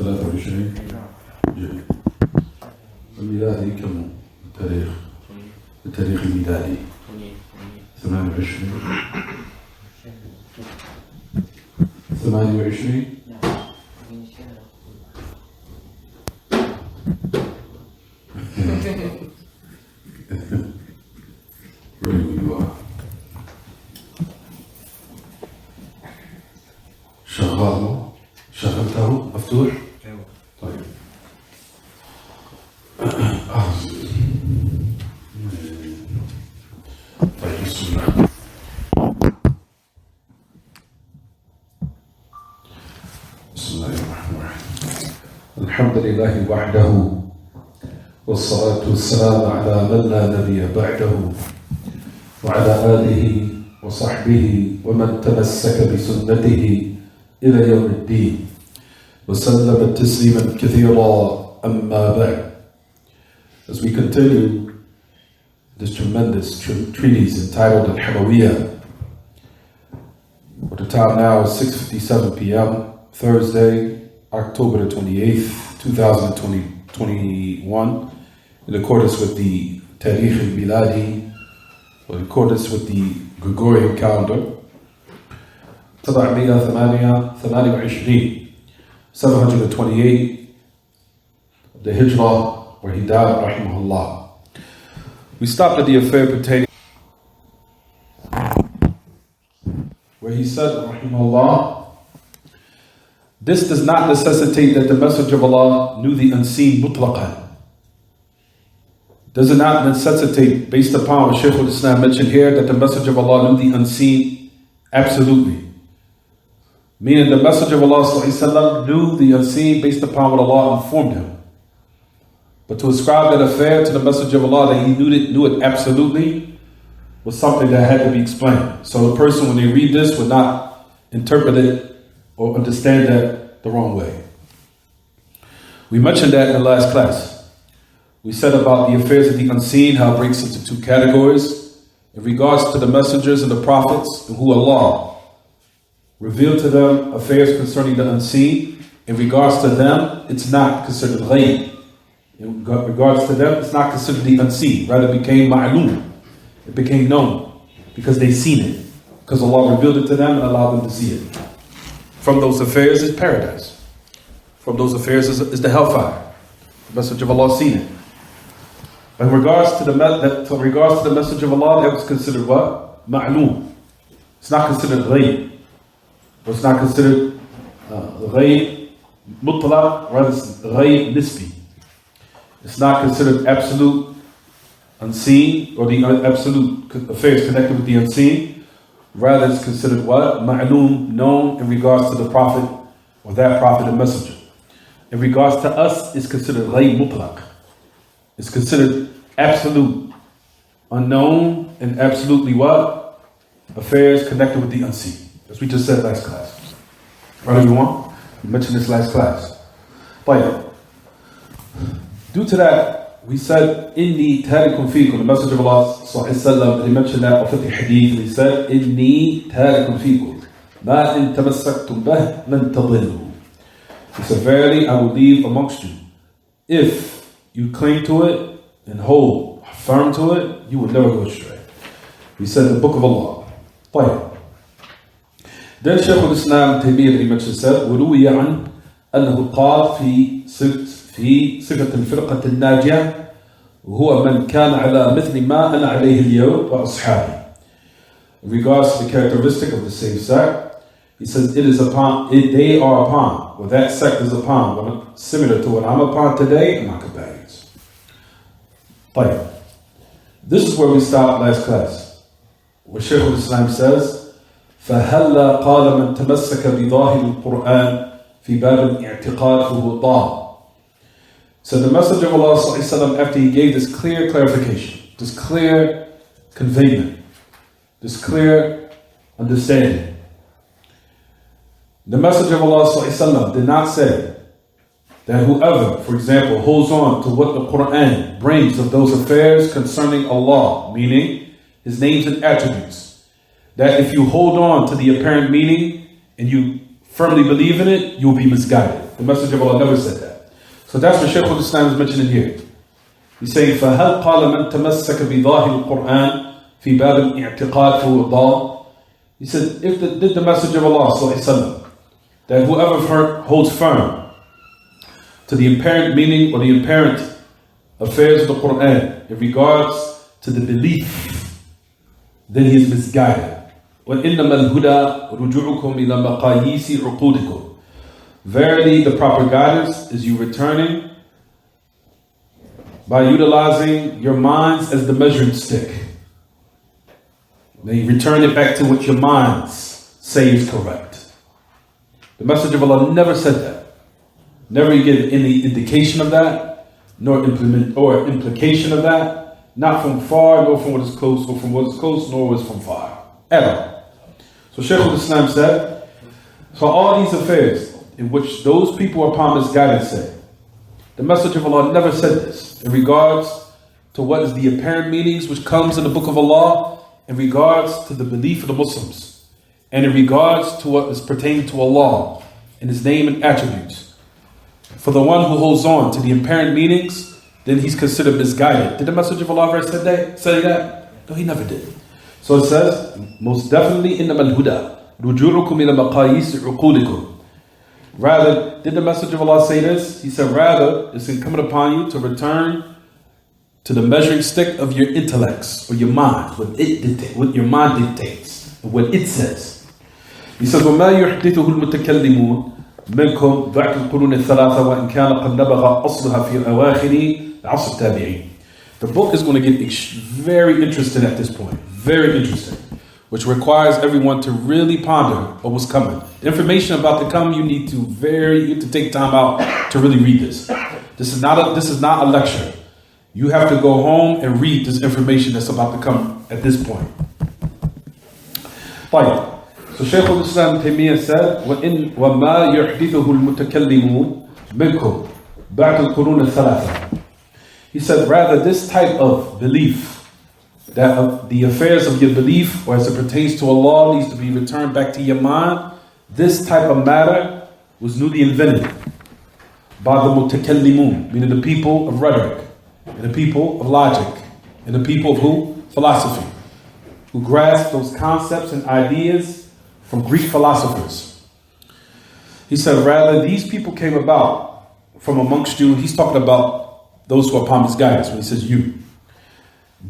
23 جيد. الميلادي كم التاريخ الميلادي 28 شغلته مفتوح؟ طيب بسم الله. بسم الله الرحمن الرحيم. الحمد لله وحده والصلاة والسلام على من لا نبي بعده وعلى آله وصحبه ومن تمسك بسنته إلى يوم الدين وسلم تسليما كثيرا أما بعد. As we continue this tremendous treatise entitled Hamawiyyah, the time now is 6:57 p.m. Thursday, October the 28th, 2021, in accordance with the Tarikh al-Miladi, or in accordance with the Gregorian calendar. 728 of the Hijrah, where he died, rahimahullah. We stopped at the affair pertaining where he said, rahimahullah, this does not necessitate that the Messenger of Allah knew the unseen mutlaqan. Does it not necessitate, based upon what Shaykh al-Islam mentioned here, that the Messenger of Allah knew the unseen absolutely? Meaning the Messenger of Allah ﷺ knew the unseen based upon what Allah informed him. But to ascribe that affair to the Messenger of Allah that he knew it absolutely was something that had to be explained. So the person, when they read this, would not interpret it or understand that the wrong way. We mentioned that in the last class. We said about the affairs of the unseen, how it breaks into two categories. In regards to the messengers and the prophets, who Allah revealed to them affairs concerning the unseen. In regards to them, it's not considered ghaib. In regards to them, it's not considered the unseen. Rather, it became ma'loom. It became known because they seen it. Because Allah revealed it to them and allowed them to see it. From those affairs is paradise. From those affairs is the hellfire. The Messenger of Allah seen it. In regards to the Messenger of Allah, that was considered what? Ma'loom. It's not considered ghaib. It's not considered ghaib mutlaq, rather it's ghaib nisbi. It's not considered absolute unseen, or the absolute affairs connected with the unseen. Rather it's considered what? Ma'loom, known in regards to the Prophet, or that Prophet and Messenger. In regards to us, it's considered ghaib mutlaq. It's considered absolute, unknown, and absolutely what? Affairs connected with the unseen. As we just said last class. Right, everyone? We mentioned this last class. But due to that, we said, Inni tarikum fikum. The Messenger of Allah sallallahu he mentioned that of the hadith. He said, Inni tarikum fikum. Ma in tamassaktum bih lan tadillu. He said, verily, I will leave amongst you. If you cling to it and hold firm to it, you will never go astray. He said, the book of Allah. But then Shaykh al-Islam Taymiyyah, he mentioned, said, وروي عن أنه قال في صفة الفرقة الناجية وهو من كان على مثل ما أنا عليه اليوم وأصحابي. In regards to the characteristic of the same sect, he says, they are upon, or that sect is upon, similar to what I'm upon today and my companions. But this is where we stopped last class, where Shaykh al-Islam says, فهلا قال من تمسك بظاهر القرآن في باب الاعتقاد فهو ضال. So the Messenger of Allah ﷺ, after he gave this clear clarification, this clear conveyment, this clear understanding, the Messenger of Allah ﷺ did not say that whoever, for example, holds on to what the Quran brings of those affairs concerning Allah, meaning His names and attributes, that if you hold on to the apparent meaning and you firmly believe in it, you will be misguided. The Messenger of Allah never said that. So that's what Shaykh al-Islam is mentioning here. He's saying, فَهَلْ قَالَ مَنْ تَمَسَّكَ بِظَاهِرِ الْقُرْآنِ فِي بَابِ الْإِعْتِقَادِ فَهُوَ ضَالٌ. He said, did the Messenger of Allah sallallahu that whoever holds firm to the apparent meaning or the apparent affairs of the Quran in regards to the belief, then he is misguided. وَإِنَّمَا الْهُدَى رُجُوعُكُمْ إِلَى مَقَايِيسِ عُقُودِكُمْ. Verily, the proper guidance is you returning by utilizing your minds as the measuring stick. Then you return it back to what your minds say is correct. The Messenger of Allah never said that. Never gave any indication of that, nor implication of that. Not from far, nor from what is close, or from what is close, nor what is from far. Ever. So Shaykh al-Islam said, so all these affairs in which those people upon misguidance say, the Messenger of Allah never said this in regards to what is the apparent meanings which comes in the Book of Allah, in regards to the belief of the Muslims, and in regards to what is pertaining to Allah in His name and attributes. For the one who holds on to the apparent meanings, then he's considered misguided. Did the Messenger of Allah ever say that? No, he never did. So it says, most definitely, إِنَّمَا الْهُدَى رُجُوعُكُمْ إِلَى مَقَايِيسِ عُقُودِكُمْ. Rather, did the Messenger of Allah say this? He said, rather, it's incumbent upon you to return to the measuring stick of your intellects or your mind, what your mind dictates, and what it says. He says, وَمَا يُحْدِثُهُ الْمُتَكَلِّمُونَ منكم ضعف القرون الثلاثة وإن كان قد نبغ أصلها في أواخر عصر التابعين. The book is going to get very interesting at this point. Very interesting. Which requires everyone to really ponder on what's coming. The information about to come, you need to take time out to really read this. This is not a lecture. You have to go home and read this information that's about to come at this point. Fine. So Shaykh al-Islam Taymiyyah said, وَمَا يُحْدِثُهُ الْمُتَكَلِّمُونَ مِنْكُمْ بَعْدَ الْقُرُونِ الثَّلَاثَةِ. He said, rather, this type of belief, that the affairs of your belief, or as it pertains to Allah, needs to be returned back to your mind. This type of matter was newly invented by the mutakallimun, meaning the people of rhetoric, and the people of logic, and the people of who? Philosophy, who grasp those concepts and ideas from Greek philosophers. He said, rather, these people came about from amongst you. He's talking about those who are upon misguidance when he says you.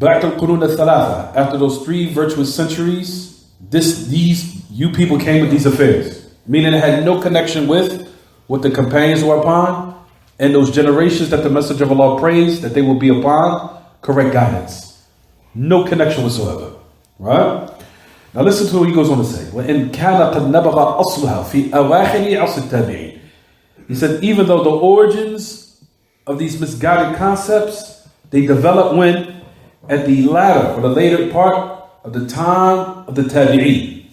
After those 3 virtuous centuries, these you people came with these affairs, meaning it had no connection with what the companions were upon and those generations that the Messenger of Allah praised that they will be upon correct guidance. No connection whatsoever. Right? Now listen to what he goes on to say. وَإِنْ كَانَ قَدْ نَبَغَ أَصْلُهَا فِي أَوَاخِرِ عَصْرِ التَّابِعِينَ. He said, even though the origins of these misguided concepts, they developed when? At the latter or the later part of the time of the Tabi'een.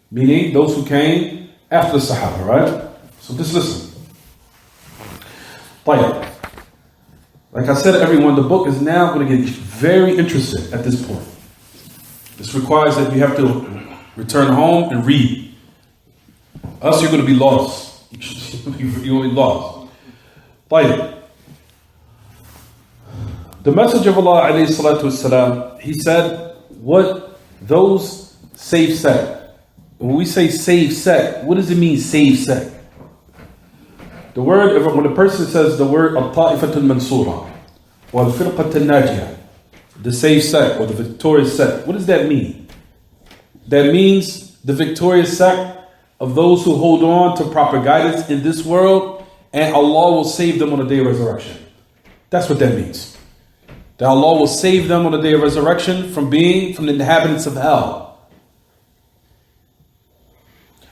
Meaning those who came after the Sahaba, right? So just listen. Like I said, everyone, the book is now going to get very interesting at this point. This requires that you have to return home and read. Else you're going to be lost. You're going to be lost. The Messenger of Allah alayhi salatu wasalam, he said, what those safe sect. When we say safe sect, what does it mean safe sect? The word, when a person says the word al-ta'ifatul mansura or al-firqatul najiyah, the safe sect or the victorious sect, what does that mean? That means the victorious sect of those who hold on to proper guidance in this world, and Allah will save them on the day of resurrection. That's what that means. That Allah will save them on the day of resurrection from being from the inhabitants of hell.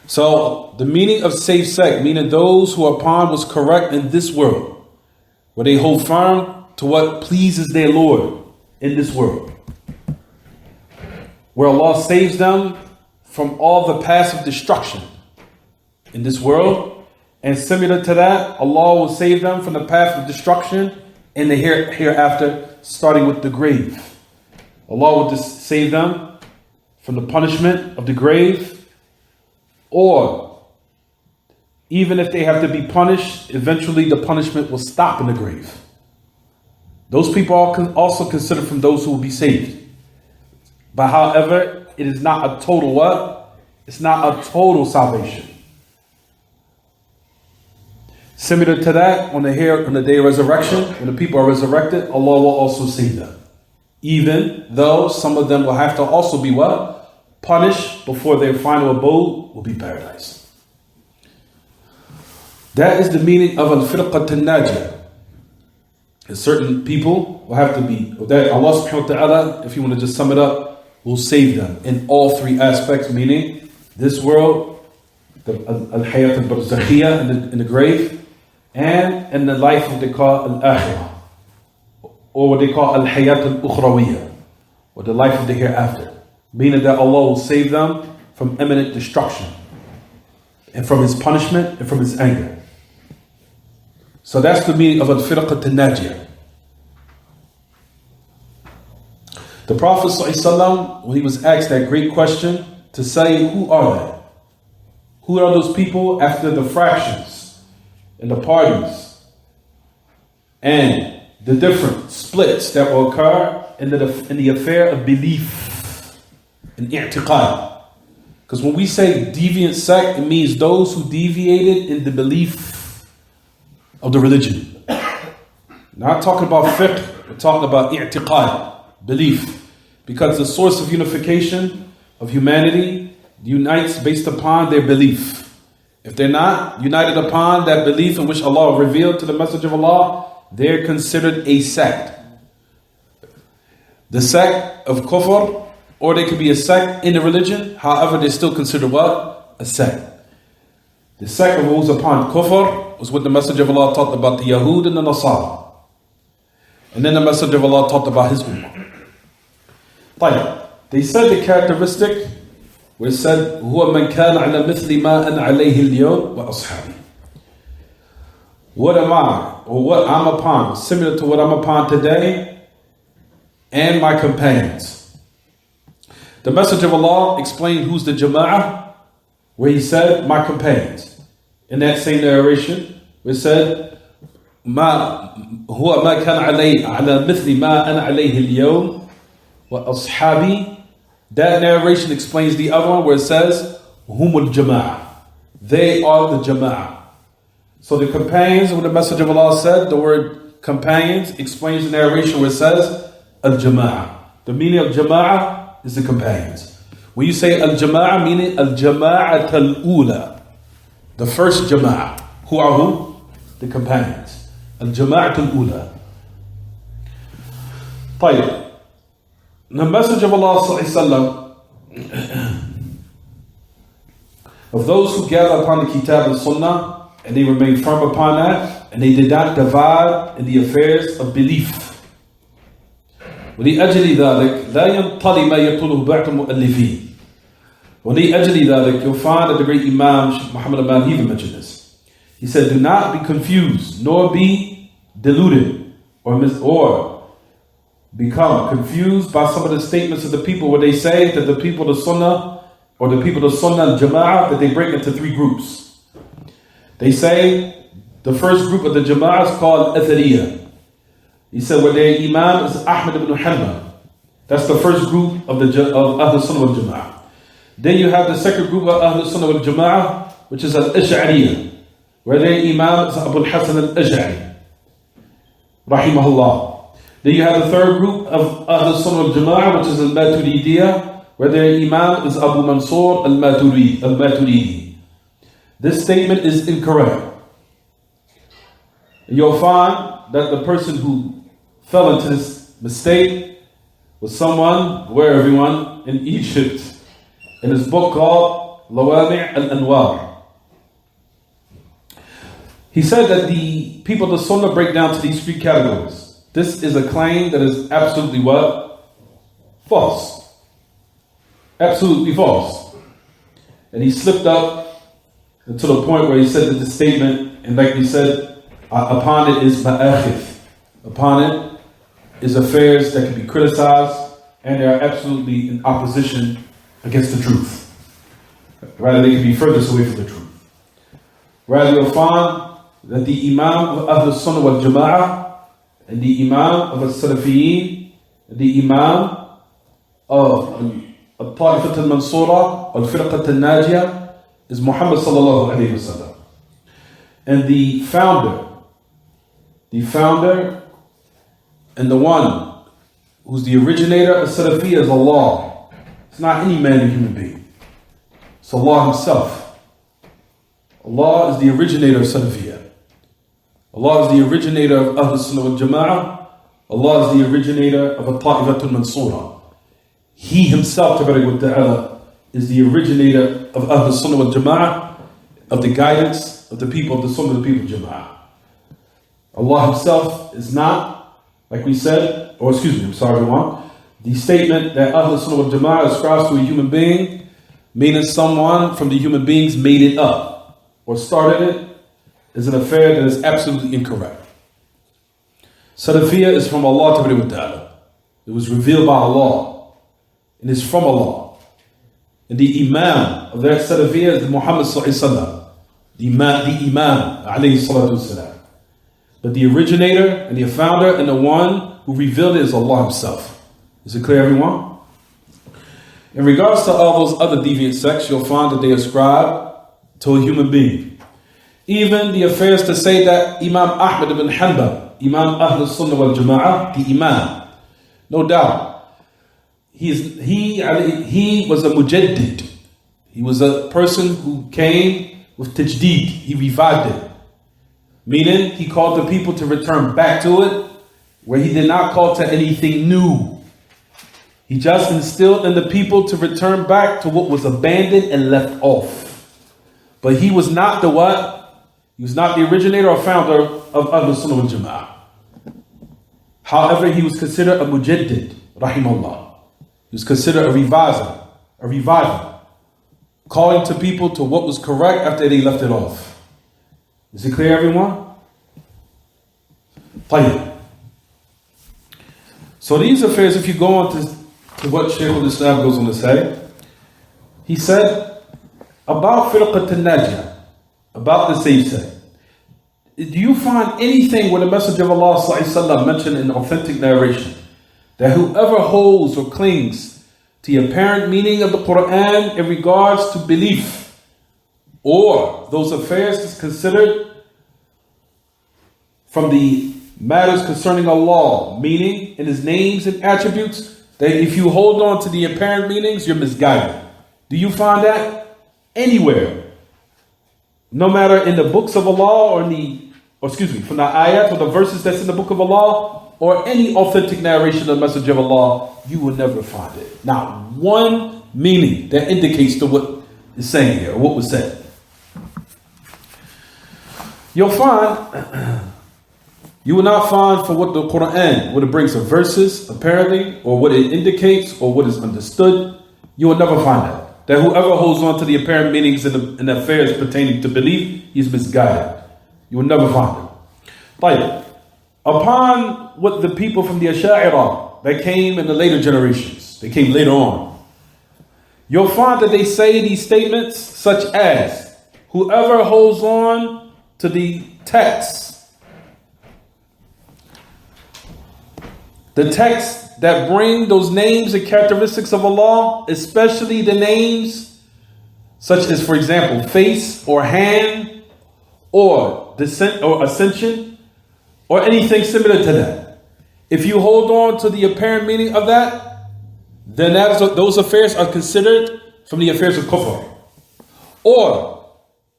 So the meaning of safe sect, meaning those who are upon was correct in this world, where they hold firm to what pleases their Lord in this world, where Allah saves them from all the paths of destruction in this world, and similar to that, Allah will save them from the path of destruction in the hereafter, starting with the grave. Allah will just save them from the punishment of the grave, or even if they have to be punished, eventually the punishment will stop in the grave. Those people are also considered from those who will be saved. But however, it is not a total what? It's not a total salvation. Similar to that, on the day of resurrection, when the people are resurrected, Allah will also save them. Even though some of them will have to also be what? Punished before their final abode will be paradise. That is the meaning of al-firqat al-najah. Certain people will have to be, that Allah subhanahu wa ta'ala, if you want to just sum it up, will save them in all three aspects, meaning this world, the al-hayat al-barzakhiyah in the grave, and in the life of they call al-akhirah, or what they call al-hayat al-ukhrawiyah, or the life of the hereafter. Meaning that Allah will save them from imminent destruction, and from His punishment, and from His anger. So that's the meaning of al-firqat al-najiyah. The Prophet ﷺ, when he was asked that great question, to say, who are they? Who are those people after the fractions and the parties and the different splits that will occur in the affair of belief and i'tiqad? Because when we say deviant sect, it means those who deviated in the belief of the religion. Not talking about fiqh, we're talking about i'tiqad, belief. Because the source of unification of humanity unites based upon their belief. If they're not united upon that belief in which Allah revealed to the message of Allah, they're considered a sect. The sect of kufr, or they could be a sect in the religion, however they're still considered what? A sect. The sect of those upon kufr was what the message of Allah taught about the Yahud and the Nasara. And then the message of Allah taught about his ummah. They said the characteristic where it said, هو من كان على مثل ما أنا عليه اليوم وأصحابي. What am I, or what I'm upon, similar to what I'm upon today, and my companions. The message of Allah explained who's the jama'ah, where he said, my companions. In that same narration, where it said, هو ما كان على مثل ما أنا عليه اليوم وأصحابي. That narration explains the other one where it says, Humul Jama'ah. They are the Jama'ah. So the companions, when the message of Allah said, the word companions explains the narration where it says, Al-Jama'ah. The meaning of Jama'ah is the companions. When you say Al-Jama'ah, meaning Al-Jama'at Al-Ula. The first Jama'ah. Who are who? The companions. Al-Jama'at Al-Ula. طيب. The message of Allah sallallahu of those who gather upon the Kitab and Sunnah and they remain firm upon that and they did not divide in the affairs of belief. ولأجل ذلك لا ينطلي ما يطلبه بعض المؤلفين. ولأجل ذلك, you'll find that the great Imam Shaykh Muhammad Aman even mentioned this. He said, do not be confused nor be deluded or become confused by some of the statements of the people where they say that the people of the Sunnah or the people of the Sunnah and Jama'ah, that they break into three groups. They say the first group of the Jama'ah is called Athariyah. He said where their Imam is Ahmad ibn Hanbal. That's the first group of Ahl Sunnah wal Jama'ah. Then you have the second group of Ahl Sunnah wal Jama'ah, which is Al-Ash'ariyah, where their Imam is Abu al-Hasan al-Ash'ari, rahimahullah. Then you have the third group of Ahl Sunnah wal Jama'ah, which is Al-Maturidiyah, where their Imam is Abu Mansur al-Maturidi. This statement is incorrect. You'll find that the person who fell into this mistake was someone, where everyone, in Egypt, in his book called Lawami' al-Anwar. He said that the people of the Sunnah break down to these three categories. This is a claim that is absolutely what? False. Absolutely false. And he slipped up to the point where he said that the statement, and like he said, upon it is ma'akhif. Upon it is affairs that can be criticized, and they are absolutely in opposition against the truth. Rather, they can be furthest away from the truth. Rather, you'll find that the Imam of Ahl Sunnah wal Jama'ah and the Imam of Al-Salafiyin, the Imam of Al-Ta'ifat al-Mansura, Al-Firqat al-Najiyah is Muhammad sallallahu alayhi wa sallam. And the founder and the one who's the originator of Salafiyah is Allah. It's not any man or human being. It's Allah Himself. Allah is the originator of Salafiyah. Allah is the originator of Ahl Sunnah wal Jama'ah. Allah is the originator of Al-Ta'ifat al-Mansura. He Himself, Tabarak wa Ta'ala, is the originator of Ahl Sunnah wal Jama'ah, of the guidance of the people of the Sunnah of the people Jama'ah. Allah Himself is not, like we said, everyone, the statement that Ahl Sunnah wal Jama'ah ascribes to a human being, meaning someone from the human beings made it up or started it, is an affair that is absolutely incorrect. Salafiyah is from Allah Ta'ala. It was revealed by Allah and is from Allah. And the Imam of that Salafiyah is Muhammad sallallahu the Imam alayhi salatu wasalam. But the originator and the founder and the one who revealed it is Allah Himself. Is it clear, everyone? In regards to all those other deviant sects, you'll find that they ascribe to a human being. Even the affairs to say that Imam Ahmad ibn Hanbal, Imam Ahl Sunnah wal Jama'ah, the Imam, no doubt, he was a mujaddid. He was a person who came with tajdeed. He revived it. Meaning, he called the people to return back to it, where he did not call to anything new. He just instilled in the people to return back to what was abandoned and left off. But he was not the what? He was not the originator or founder of Ahl Sunnah wal Jama'ah. However, he was considered a mujaddid, rahimahullah. He was considered a reviver, calling to people to what was correct after they left it off. Is it clear, everyone? Tayyib. So these affairs, if you go on to what Shaykh al-Islam goes on to say, he said about Firqat al-Najiyah, about the saved sect. Do you find anything where the Messenger of Allah sallallahu alaihi wasallam mentioned in authentic narration that whoever holds or clings to the apparent meaning of the Quran in regards to belief or those affairs is considered from the matters concerning Allah, meaning in His names and attributes, that if you hold on to the apparent meanings, you're misguided? Do you find that anywhere? No matter in the books of Allah from the ayat or the verses that's in the book of Allah or any authentic narration of the Message of Allah, you will never find it. Not one meaning that indicates to what is saying here or what was said. You will not find for what the Quran, what it brings of verses, apparently, or what it indicates, or what is understood. You will never find that. That whoever holds on to the apparent meanings in the affairs pertaining to belief, he is misguided. You will never find it. But upon what the people from the Asha'ira that came in the later generations, they came later on, you'll find that they say these statements such as, whoever holds on to the texts that bring those names and characteristics of Allah, especially the names such as, for example, face or hand or descent or ascension or anything similar to that. If you hold on to the apparent meaning of that, then those affairs are considered from the affairs of kufr. Or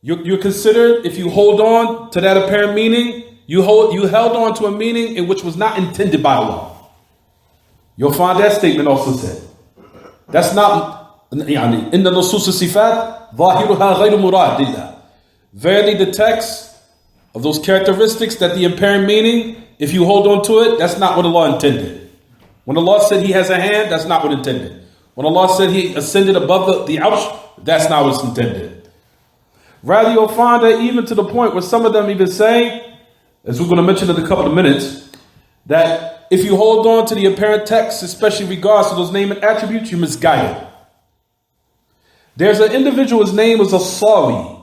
you're considered, if you hold on to that apparent meaning, you held on to a meaning in which was not intended by Allah. You'll find that statement also said. That's not, in the nusus al-sifat, ظاهرها غير مراد لله. Verily the text of those characteristics that the apparent meaning, if you hold on to it, that's not what Allah intended. When Allah said He has a hand, that's not what intended. When Allah said He ascended above the arsh, that's not what's intended. Rather, you'll find that even to the point where some of them even say, as we're going to mention in a couple of minutes, that if you hold on to the apparent text, especially in regards to those name and attributes, you're misguided. There's an individual, his name was Asawi.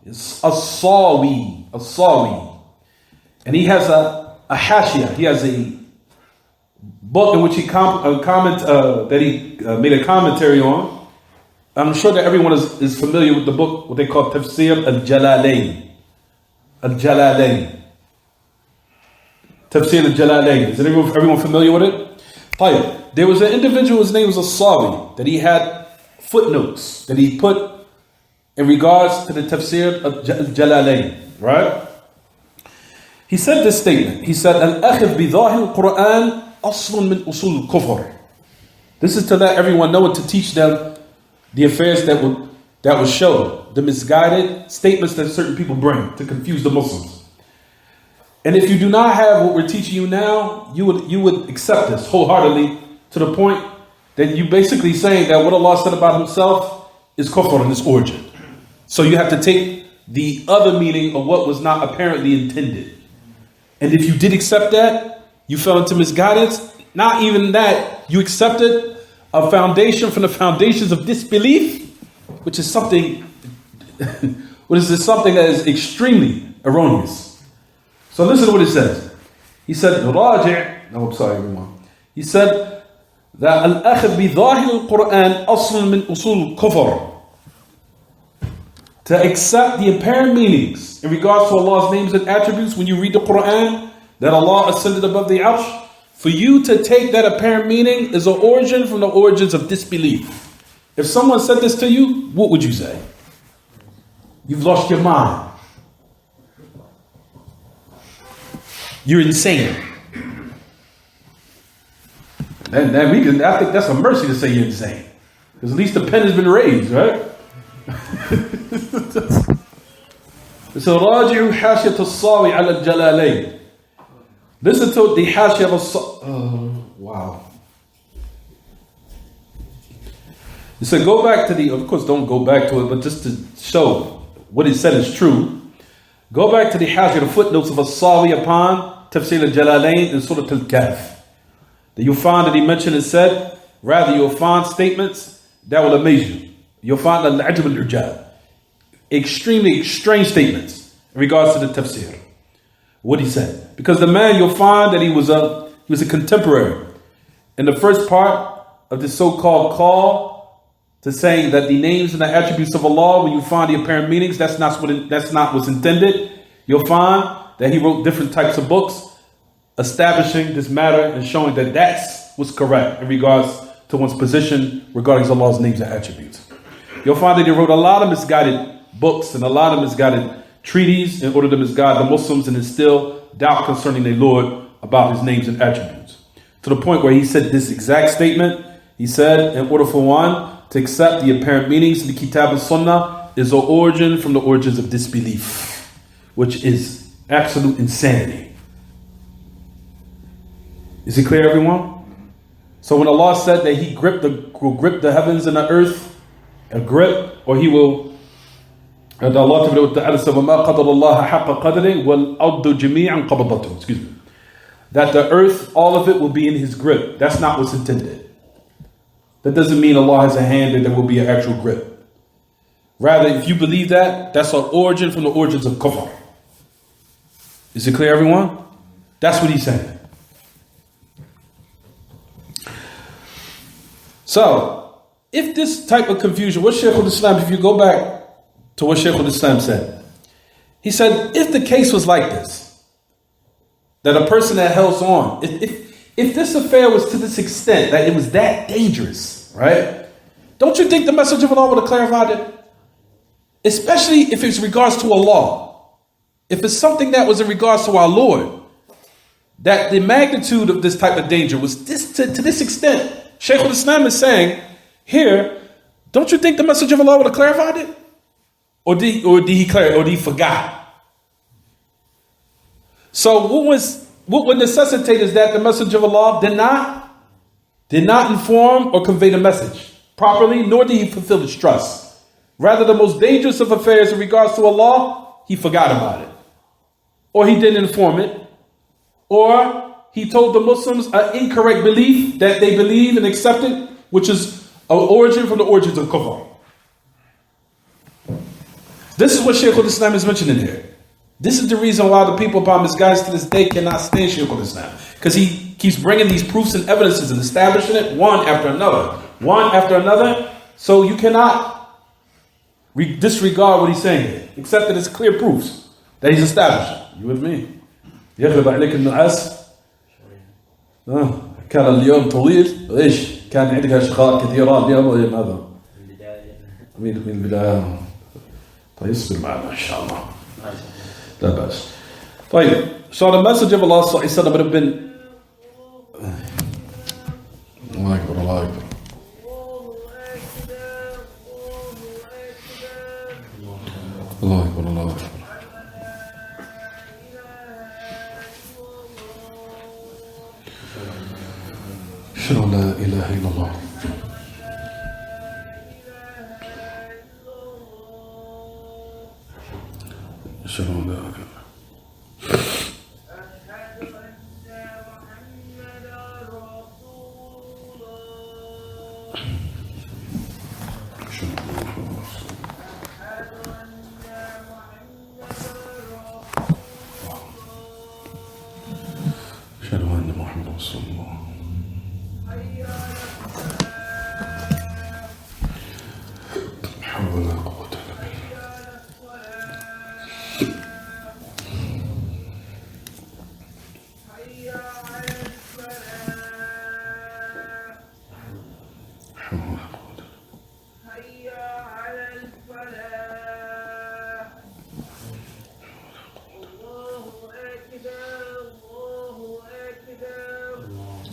It's As-Sawi. And he has a hashiyah. He has a book in which he made a commentary on. I'm sure that everyone is familiar with the book, what they call Tafsir al-Jalalayn. Tafsir al-Jalalayn. Is everyone familiar with it? There was an individual, his name was As-Sawi, that he had footnotes that he put in regards to the Tafsir al-Jalalayn, right? He said this statement. He said, Al-akhidh bi-dhahir al-Qur'an aslun min usul al-kufr. This is to let everyone know and to teach them the affairs that would show the misguided statements that certain people bring to confuse the Muslims. And if you do not have what we're teaching you now, you would accept this wholeheartedly to the point that you basically saying that what Allah said about himself is kufr in its origin. So you have to take the other meaning of what was not apparently intended. And if you did accept that, you fell into misguidance. Not even that, you accepted a foundation from the foundations of disbelief, which is something something that is extremely erroneous. So listen to what he says. He said, He said that al-akhidh bi dhahir al-Qur'an aslun min usul kufr. To accept the apparent meanings in regards to Allah's names and attributes when you read the Qur'an, that Allah ascended above the arsh, for you to take that apparent meaning is an origin from the origins of disbelief. If someone said this to you, what would you say? You've lost your mind. You're insane. And I think that's a mercy to say you're insane. Because at least the pen has been raised, right? So راجعوا حاشية الصاوي على الجلالين. Listen to the hashiyah of wow. He said, go back to of course don't go back to it, but just to show what he said is true. Go back to the hashiyah, the footnotes of As-Sawi upon Tafsir al-Jalalayn in Surah Al-Kahf. That you'll find that he mentioned and said, rather you'll find statements that will amaze you. You'll find al-ajab al-ijab. Extremely strange statements in regards to the tafsir. What he said. Because the man, you'll find that he was a contemporary. In the first part of this so-called call to saying that the names and the attributes of Allah, when you find the apparent meanings, that's not what's intended. You'll find that he wrote different types of books establishing this matter and showing that that's what's correct in regards to one's position regarding Allah's names and attributes. You'll find that he wrote a lot of misguided books and a lot of misguided treaties in order to misguide the Muslims and instill doubt concerning their Lord about his names and attributes. To the point where he said this exact statement. He said, in order for one to accept the apparent meanings of the Kitab and Sunnah is an origin from the origins of disbelief, which is absolute insanity. Is it clear, everyone? So when Allah said that he will grip the heavens and the earth, a grip, or he will, and Allah said, excuse me, that the earth, all of it will be in his grip. That's not what's intended. That doesn't mean Allah has a hand and there will be an actual grip. Rather, if you believe that, that's an origin from the origins of kufr. Is it clear, everyone? That's what he's saying. So, if this type of confusion, what Shaykh al-Islam, if you go back to what Shaykh al-Islam said, he said, if the case was like this, that a person that held on, if this affair was to this extent, that it was that dangerous, right? Don't you think the message of Allah would have clarified it? Especially if it's regards to Allah. If it's something that was in regards to our Lord, that the magnitude of this type of danger was to this extent. Shaykh al-Islam is saying, here, don't you think the message of Allah would have clarified it? Or did he forgot? So what would necessitate is that the message of Allah did not inform or convey the message properly, nor did he fulfill his trust. Rather, the most dangerous of affairs in regards to Allah, he forgot about it. Or he didn't inform it. Or he told the Muslims an incorrect belief that they believe and accepted, which is an origin from the origins of kufr. This is what Shaykh al-Islam is mentioning here. This is the reason why the people upon this guys to this day cannot stand Shaykh al-Islam. Because he keeps bringing these proofs and evidences and establishing it one after another. So you cannot disregard what he's saying here, except that it's clear proofs that he's establishing. You with me? يغلب عليك النعاس. كان اليوم طويل ايش؟ كان عندك اشغال كثيرة اليوم ماذا؟ من البداية. طيب اصبر معنا ان شاء الله. لا بأس. طيب, so the message of Allah صلى الله عليه وسلم would have been الله أكبر الله أكبر. الله أكبر الله أكبر. أشهد أن لا إله إلا الله. أشهد أن لا إله إلا الله. أشهد أن محمدا رسول الله. حول ولا قوة إلا بالله.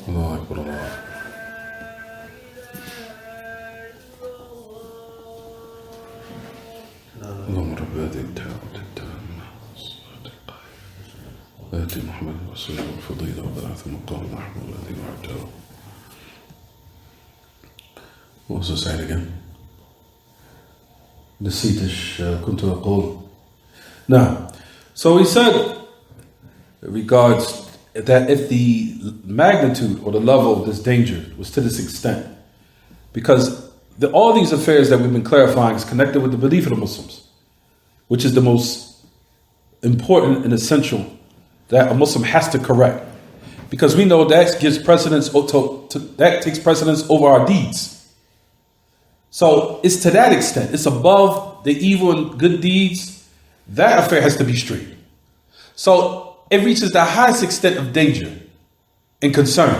الله أكبر الله أكبر. اللهم رب هذه الدعوة التامة آتي محمد رسول الفضيلة وبعث المقام محمود الذي وعدته. What was I saying again? نسيتش كنت أقول. Now, so he said regards that if the magnitude or the level of this danger was to this extent, because all these affairs that we've been clarifying is connected with the belief of the Muslims, which is the most important and essential that a Muslim has to correct, because we know that gives precedence that takes precedence over our deeds. So it's to that extent, it's above the evil and good deeds. That affair has to be straight. So it reaches the highest extent of danger and concern.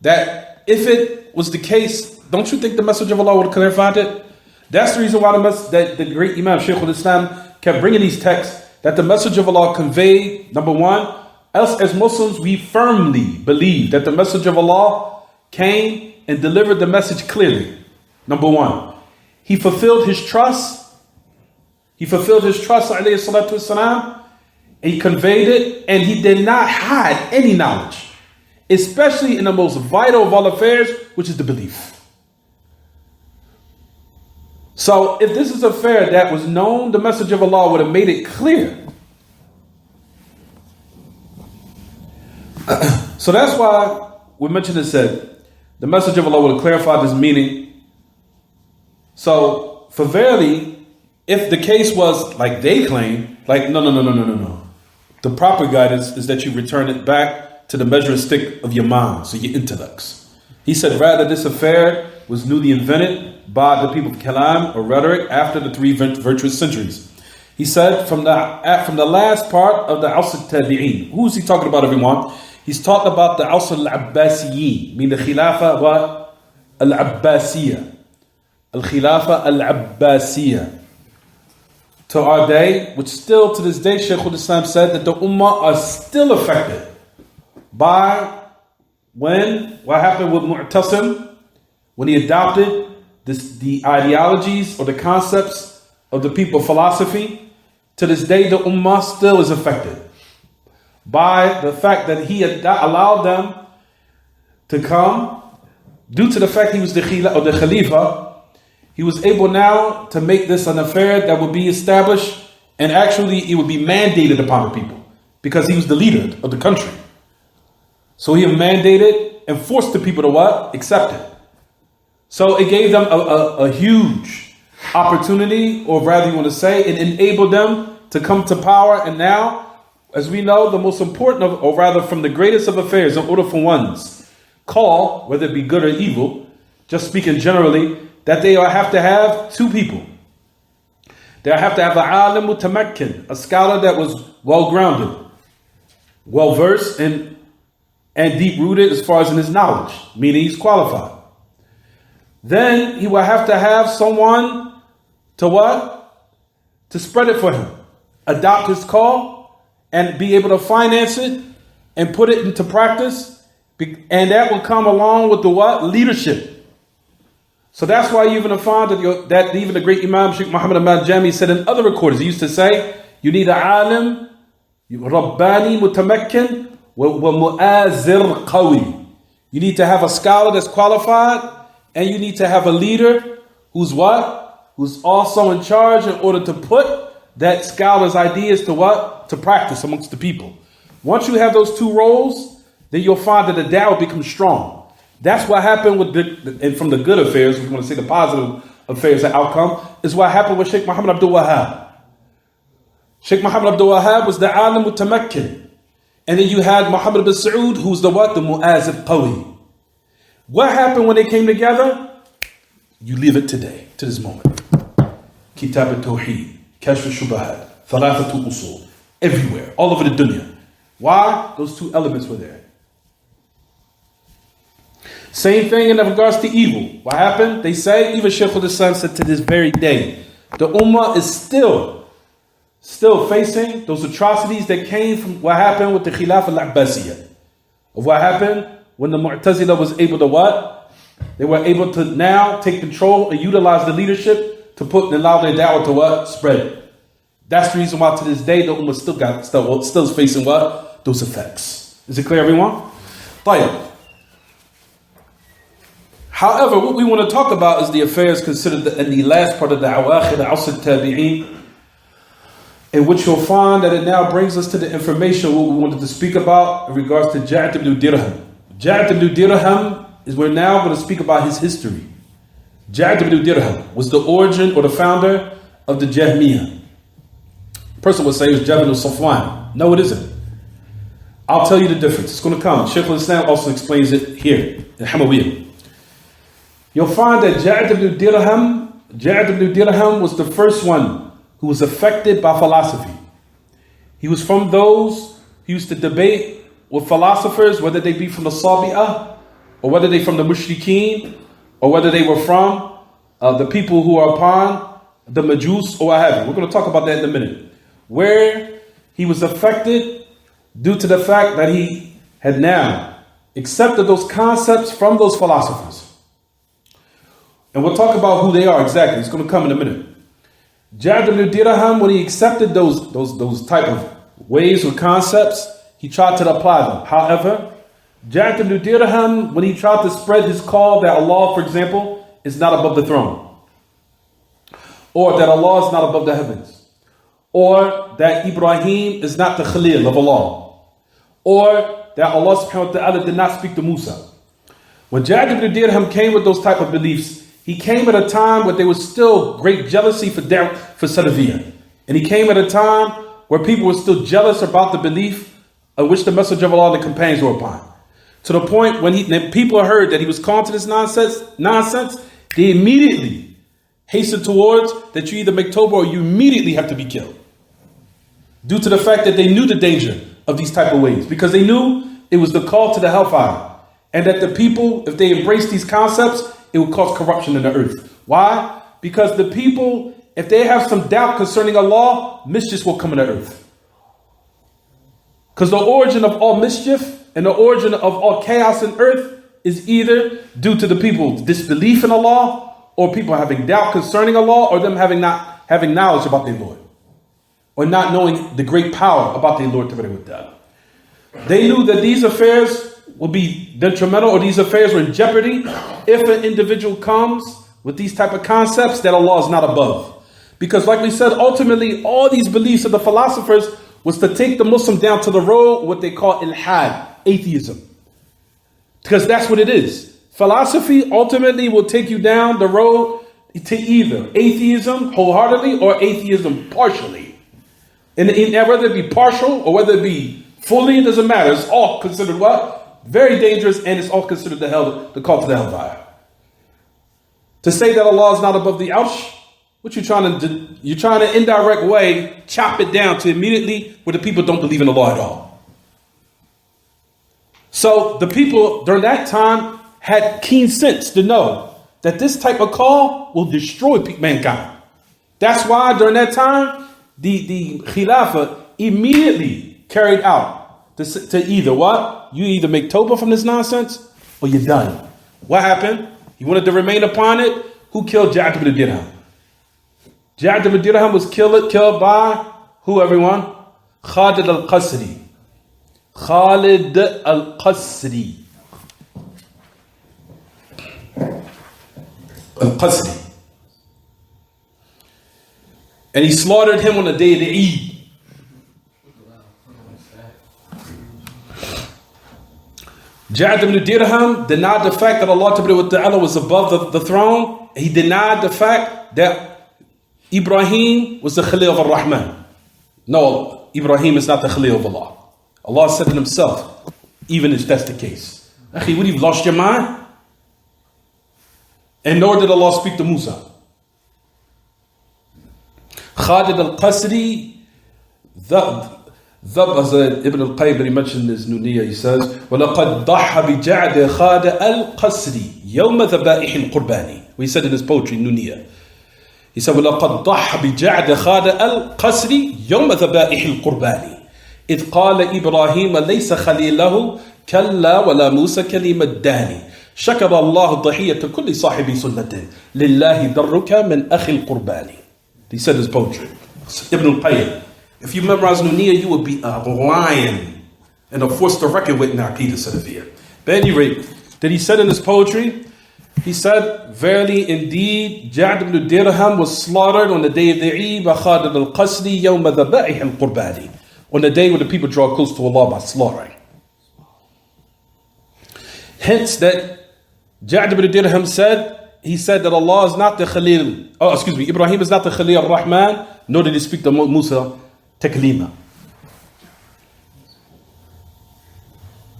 That if it was the case, don't you think the message of Allah would have clarified it? That's the reason why that the great Imam Shaykh al-Islam kept bringing these texts, that the message of Allah conveyed, number one, us as Muslims, we firmly believe that the message of Allah came and delivered the message clearly. Number one, he fulfilled his trust. Alayhi salatu wasalam. He conveyed it, and he did not hide any knowledge, especially in the most vital of all affairs, which is the belief. So if this is an affair that was known, the message of Allah would have made it clear. So that's why we mentioned it said, the message of Allah would have clarified this meaning. So for verily, if the case was like they claim, like no. The proper guidance is that you return it back to the measuring stick of your mind, so your intellects. He said rather this affair was newly invented by the people of Kalam or rhetoric after the 3 virtuous centuries. He said from the last part of the Asr Tabi'een. Who is he talking about, everyone? He's talking about the Asr al-Abbasiyyin, meaning the Khilafa wa al-Abbasiyya. Al-Khilafa al-Abbasiyya. To our day, which still to this day, Shaykh al-Islam said that the Ummah are still affected by what happened with Mu'tasim, when he adopted the ideologies or the concepts of the people of philosophy. To this day, the Ummah still is affected by the fact that he allowed them to come, due to the fact he was the Khalifa. He was able now to make this an affair that would be established, and actually it would be mandated upon the people because he was the leader of the country. So he mandated and forced the people to what? Accept it. So it gave them a huge opportunity, or rather you want to say, and enabled them to come to power. And now, as we know, the most important of, or rather from the greatest of affairs, in order for one's call, whether it be good or evil, just speaking generally, that they have to have two people. They have to have an alim mutamakkin, a scholar that was well-grounded, well-versed, and deep-rooted as far as in his knowledge, meaning he's qualified. Then he will have to have someone to what? To spread it for him. Adopt his call and be able to finance it and put it into practice. And that will come along with the what? Leadership. So that's why you even find that even the great Imam Shaykh Muhammad al-Jami said in other recordings, he used to say, you need an alim, Rabbani mutamakkin, wa mu'azir qawi. You need to have a scholar that's qualified, and you need to have a leader who's what? Who's also in charge in order to put that scholar's ideas to what? To practice amongst the people. Once you have those two roles, then you'll find that the da'wah becomes strong. That's what happened with and from the good affairs, we want to say the positive affairs, the outcome, is what happened with Shaykh Muhammad Abdur Wahhab. Shaykh Muhammad Abdur Wahhab was the alim mutamakkin. And then you had Muhammad bin Saud, who's the what? The mu'azib qawi. What happened when they came together? You live it today, to this moment. Kitab al-Tawheed, Kashf al-Shubahat, Thalathatul Usul, everywhere, all over the dunya. Why? Those two elements were there. Same thing in regards to evil. What happened? They say, even Shaykh al-Islam said to this very day, the Ummah is still facing those atrocities that came from what happened with the Khilaf al-Abbasiyah. Of what happened when the Mu'tazila was able to what? They were able to now take control and utilize the leadership to put and allow their da'wah to what? Spread. That's the reason why to this day the Ummah still facing what? Those effects. Is it clear, everyone? طيب. However, what we want to talk about is the affairs considered in the last part of the Awakhir, the Asr Tabi'een, in which you'll find that it now brings us to the information what we wanted to speak about in regards to Ja'd ibn Dirham. Ja'd ibn Dirham is we're now going to speak about his history. Ja'd ibn Dirham was the origin or the founder of the Jahmiyyah. A person would say it was Jabal al-Safwan. No, it isn't. I'll tell you the difference. It's going to come. Shaykh al-Islam also explains it here in Hamawiyyah. You'll find that Ja'd ibn Dirham was the first one who was affected by philosophy. He was from those who used to debate with philosophers, whether they be from the Sabi'ah, or whether they from the Mushrikeen, or whether they were from the people who are upon the Majus or what have you. We're going to talk about that in a minute. Where he was affected due to the fact that he had now accepted those concepts from those philosophers. And we'll talk about who they are exactly. It's going to come in a minute. Ja'd ibn Dirham, when he accepted those type of ways or concepts, he tried to apply them. However, Ja'd ibn Dirham, when he tried to spread his call that Allah, for example, is not above the throne, or that Allah is not above the heavens, or that Ibrahim is not the Khalil of Allah, or that Allah subhanahu wa ta'ala did not speak to Musa. When Ja'd ibn Dirham came with those type of beliefs, he came at a time where there was still great jealousy for Salafiyah. And he came at a time where people were still jealous about the belief of which the Messenger of Allah and the companions were upon. To the point when people heard that he was calling to this nonsense, they immediately hastened towards that you either make Tawbah or you immediately have to be killed. Due to the fact that they knew the danger of these type of ways. Because they knew it was the call to the hellfire. And that the people, if they embraced these concepts, it would cause corruption in the earth. Why? Because the people, if they have some doubt concerning Allah, mischief will come in the earth. Because the origin of all mischief and the origin of all chaos in earth is either due to the people's disbelief in Allah, or people having doubt concerning Allah, or them not having knowledge about their Lord, or not knowing the great power about their Lord. They knew that these affairs will be detrimental, or these affairs were in jeopardy if an individual comes with these type of concepts that Allah is not above. Because like we said, ultimately all these beliefs of the philosophers was to take the Muslim down to the road, what they call ilhad, atheism. Because that's what it is. Philosophy ultimately will take you down the road to either atheism wholeheartedly or atheism partially. And whether it be partial or whether it be fully, it doesn't matter. It's all considered what? Very dangerous, and it's all considered the call to the hellfire. To say that Allah is not above the arsh, what you're trying to do? You're trying to indirect way chop it down to immediately where the people don't believe in Allah at all. So the people during that time had keen sense to know that this type of call will destroy mankind. That's why during that time, the Khilafah immediately carried out to either what? You either make tawbah from this nonsense or you're done. What happened? You wanted to remain upon it? Who killed Ja'd ibn Dirham? Ja'd ibn Dirham was killed by who, everyone? Khalid al-Qasri. Khalid al-Qasri. Al-Qasri. And he slaughtered him on the day of the Eid. Ja'd ibn Dirham denied the fact that Allah Ta'ala was above the throne. He denied the fact that Ibrahim was the Khalil of Ar-Rahman. No, Ibrahim is not the Khalil of Allah. Allah said it himself, even if that's the case. Akhi, would you have lost your mind? And nor did Allah speak to Musa. Khalid al-Qasri, as Ibn al-Qayyim, he mentioned in his Nuniyah, he says, وَلَقَدْ ضَحَّ بِجَعْدِ خَادَ الْقَسْرِ يَوْمَ ذَبَائِحِ الْقُرْبَانِ. He said in his poetry, Nuniyah. He said, وَلَقَدْ ضَحَّ بِجَعْدِ خَادَ الْقَسْرِ يَوْمَ ذَبَائِحِ الْقُرْبَانِ إِذْ قَالَ إِبْرَاهِيمَ لَيْسَ خَلِيلَهُ كَلَّا وَلَا مُوسَى كَلِيمَ الدَّانِ شَكَرَ اللَّهُ ضَحِيَّةَ كُلِّ صَاحِبِ سُنَّةٍ لِلَّهِ دَرُّكَ مِنْ أَخِي الْقُرْبَانِ. He said in his poetry. Ibn al-Qayyim. If you memorize Nuniyah, you would be a lion and a force to reckon with in Aqidah Salafiyah. But at any rate, that he said in his poetry, he said, verily indeed, Ja'd ibn Dirham was slaughtered on the day of the Eid by Khalid al-Qasri yawma dhaba'ih al-Qurbani, on the day when the people draw close to Allah by slaughtering. Hence that Ja'd ibn Dirham said, he said that Allah is not the Khalil, Ibrahim is not the Khalil al-Rahman, nor did he speak to Musa taklima.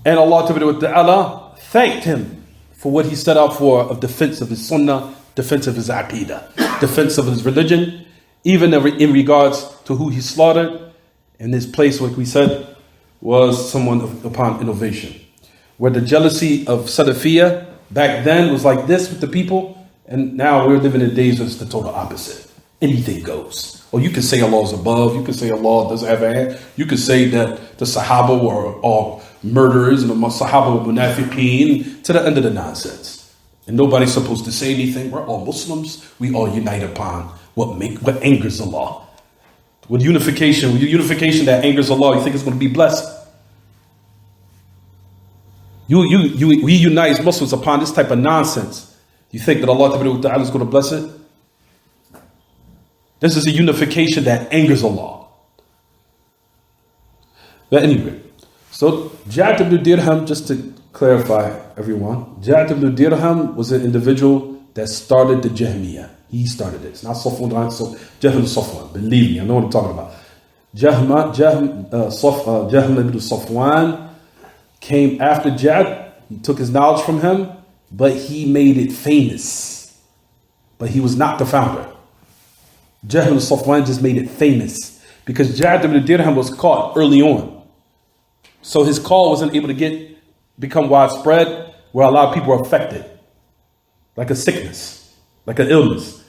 And Allah Ta'ala thanked him for what he set out for of defense of his sunnah, defense of his aqidah, defense of his religion, even in regards to who he slaughtered. And his place, like we said, was someone upon innovation. Where the jealousy of Salafiyah back then was like this with the people, and now we're living in days where it's the total opposite. Anything goes. Or you can say Allah is above, you can say Allah doesn't have a hand, you can say that the Sahaba were all murderers and the Sahaba were munafiqeen, to the end of the nonsense. And nobody's supposed to say anything. We're all Muslims. We all unite upon what angers Allah. With unification that angers Allah, you think it's going to be blessed? We unite as Muslims upon this type of nonsense. You think that Allah Ta'ala is going to bless it? This is a unification that angers Allah. But anyway, so Ja'd ibn Dirham, just to clarify everyone, Ja'd ibn Dirham was an individual that started the Jahmiyyah. He started it. It's not Safwan, Jahm Safwan. Believe me, I know what I'm talking about. Jahm ibn Safwan came after Ja'd. He took his knowledge from him, but he made it famous. But he was not the founder. Jahm ibn Safwan just made it famous because Ja'd ibn Dirham was caught early on. So his call wasn't able to become widespread where a lot of people were affected. Like a sickness, like an illness.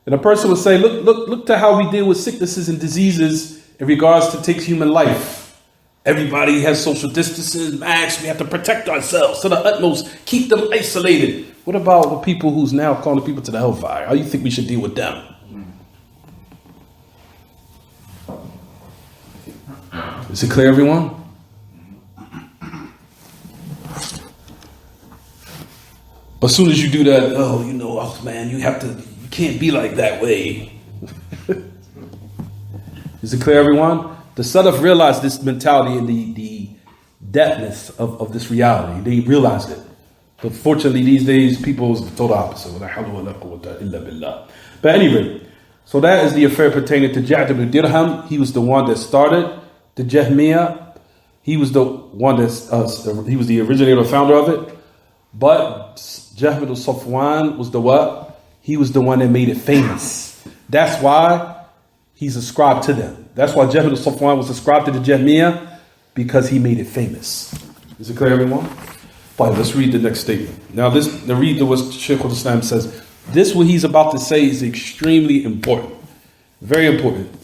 And a person would say, look to how we deal with sicknesses and diseases in regards to take human life. Everybody has social distances, masks, we have to protect ourselves to the utmost, keep them isolated. What about the people who's now calling people to the hellfire? How do you think we should deal with them? Is it clear, everyone? But as soon as you do that, man, you can't be like that way. Is it clear, everyone? The Salaf realized this mentality and the depthness of this reality. They realized it. But fortunately, these days, people is the total opposite. But anyway, so that is the affair pertaining to Ja'd ibn Dirham. He was the one that started the Jahmiyyah. He was the one he was the originator, founder of it. But Jahm ibn Safwan was the what? He was the one that made it famous. That's why he's ascribed to them. That's why Jahm ibn Safwan was ascribed to the Jahmiyyah, because he made it famous. Is it clear, everyone? Fine, let's read the next statement. Now, read what Shaykh al-Islam says. This, what he's about to say, is extremely important. Very important.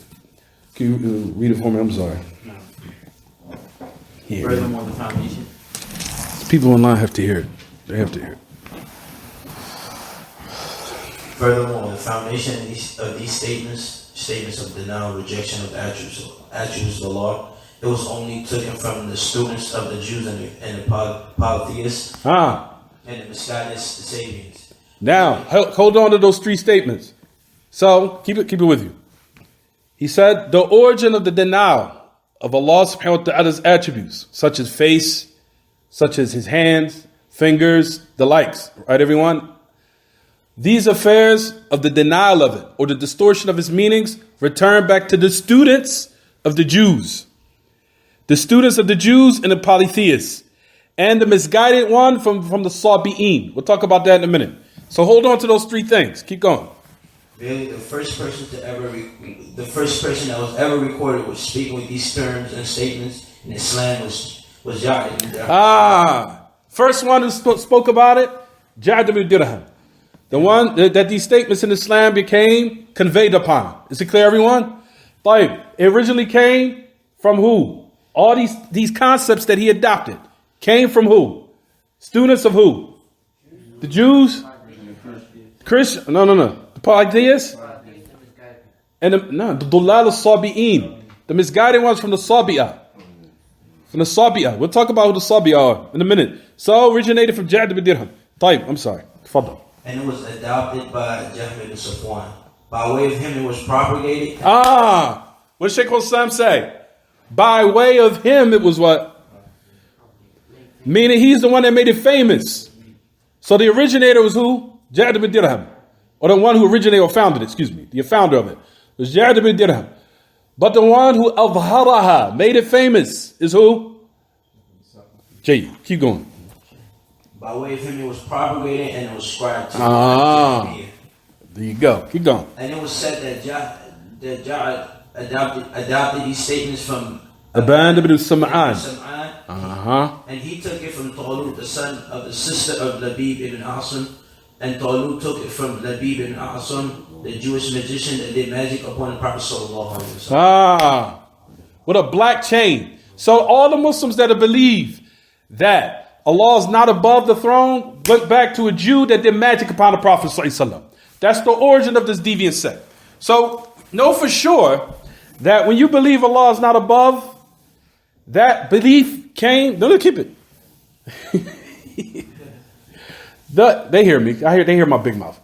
Can you read it for me? I'm sorry. Here. Furthermore, the foundation. People online have to hear it. They have to hear it. Furthermore, the foundation of these statements of denial, rejection of the attributes of Allah, it was only taken from the students of the Jews and the polytheists and the misguided Sabians. Now, hold on to those three statements. So, keep it with you. He said, the origin of the denial of Allah subhanahu wa ta'ala's attributes, such as face, such as his hands, fingers, the likes. Right, everyone? These affairs of the denial of it, or the distortion of its meanings, return back to the students of the Jews. The students of the Jews and the polytheists, and the misguided one from the Sabi'een. We'll talk about that in a minute. So hold on to those three things. Keep going. Really, the first person that was ever recorded was speaking with these terms and statements in Islam was Ja'd ibn Dirham. First one who spoke about it, Ja'd ibn Dirham. The one that these statements in Islam became conveyed upon. Is it clear, everyone? It originally came from who? All these concepts that he adopted came from who? Students of who? The Jews? Christians? No. The polytheists? And the Dullal al-Sabi'een. The misguided ones from the Sabi'ah. We'll talk about who the Sabi'ah are in a minute. So originated from Ja'd ibn Dirham. I'm sorry. Fadal. And it was adopted by Jahm ibn Safwan. By way of him, it was propagated. What did Shaykh al-Islam say? By way of him, it was what? Meaning he's the one that made it famous. So the originator was who? Ja'd ibn Dirham. Or the one who originated or founded it, the founder of it. It was Ja'd ibn Dirham. But the one who adharaha, made it famous, is who? Jay, keep going. By way of him, it was propagated and it was ascribed to there you go. Keep going. And it was said that Ja'd adopted these statements from Aban ibn Sam'an. And he took it from Talut, the son of the sister of Labib ibn Asim. And Talut took it from Labib ibn Asim, the Jewish magician that did magic upon the Prophet sallallahu alaihi wasallam. With a black chain. So all the Muslims that believe that Allah is not above the throne went back to a Jew that did magic upon the Prophet sallallahu alaihi wasallam. That's the origin of this deviant sect. So know for sure that when you believe Allah is not above, that belief came. No, keep it. They hear me. They hear my big mouth.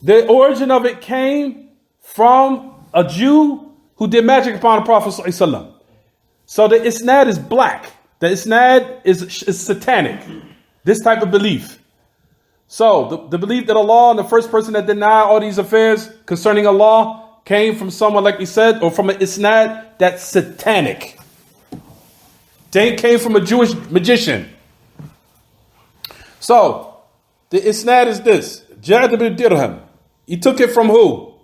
The origin of it came from a Jew who did magic upon the Prophet sallallahu alaihi wasallam. So the isnad is black. The isnad is satanic. This type of belief. So the belief that Allah and the first person that denied all these affairs concerning Allah came from someone, like we said, or from an isnad that's satanic. They came from a Jewish magician. So the isnad is this: Ja'd ibn Dirham. He took it from who?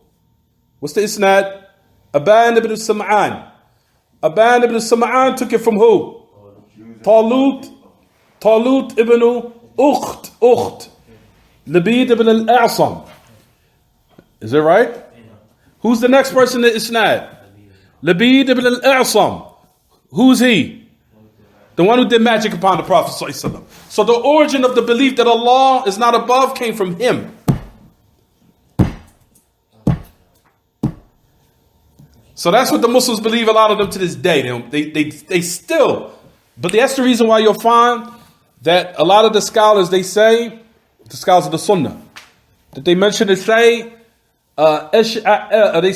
What's the isnad? Aban ibn Sam'an. Aban ibn Sam'an took it from who? Talut ibn Ukht. Labid ibn al-A'sam. Is it right? Who's the next person in Isnad? Labid ibn al-A'sam. Who's he? The one who did magic upon the Prophet ﷺ. So the origin of the belief that Allah is not above came from him. So that's what the Muslims believe, a lot of them to this day. They still, but that's the reason why you'll find that a lot of the scholars, they say, the scholars of the Sunnah, that they mention, they say, Ash'ari,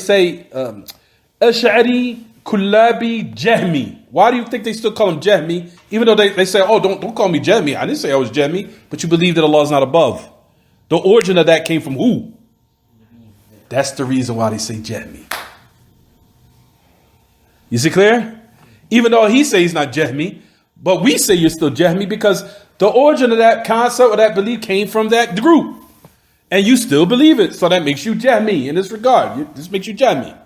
Kullabi, Jahmi. Why do you think they still call him Jahmi? Even though they say, oh, don't call me Jahmi. I didn't say I was Jahmi. But you believe that Allah is not above. The origin of that came from who? That's the reason why they say Jahmi. You see clear? Even though he says he's not Jahmi, but we say you're still Jahmi because the origin of that concept or that belief came from that group. And you still believe it. So that makes you Jahmi in this regard. This makes you Jahmi.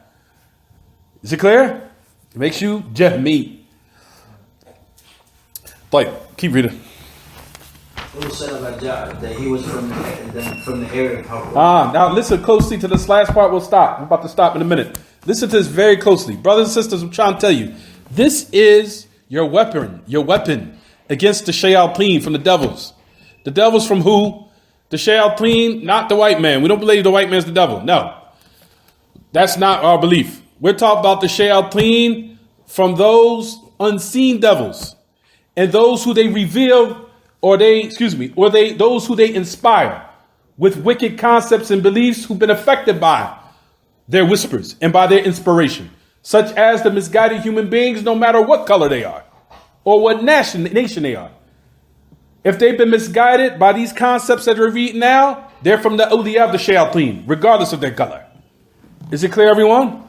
Is it clear? It makes you Jahmi. Like, keep reading. It was said about Jah that he was from the area of Hamawiyyah. Now listen closely to this last part. We'll stop. I'm about to stop in a minute. Listen to this very closely. Brothers and sisters, I'm trying to tell you. This is your weapon against the shayateen from the devils. The devils from who? The shayateen, not the white man. We don't believe the white man's the devil. No. That's not our belief. We're talking about the shayateen from those unseen devils. And those who they reveal those who they inspire with wicked concepts and beliefs who've been affected by their whispers and by their inspiration, such as the misguided human beings, no matter what color they are or what nation they are. If they've been misguided by these concepts that we're reading now, they're from the awliya of the shayateen, regardless of their color. Is it clear, everyone?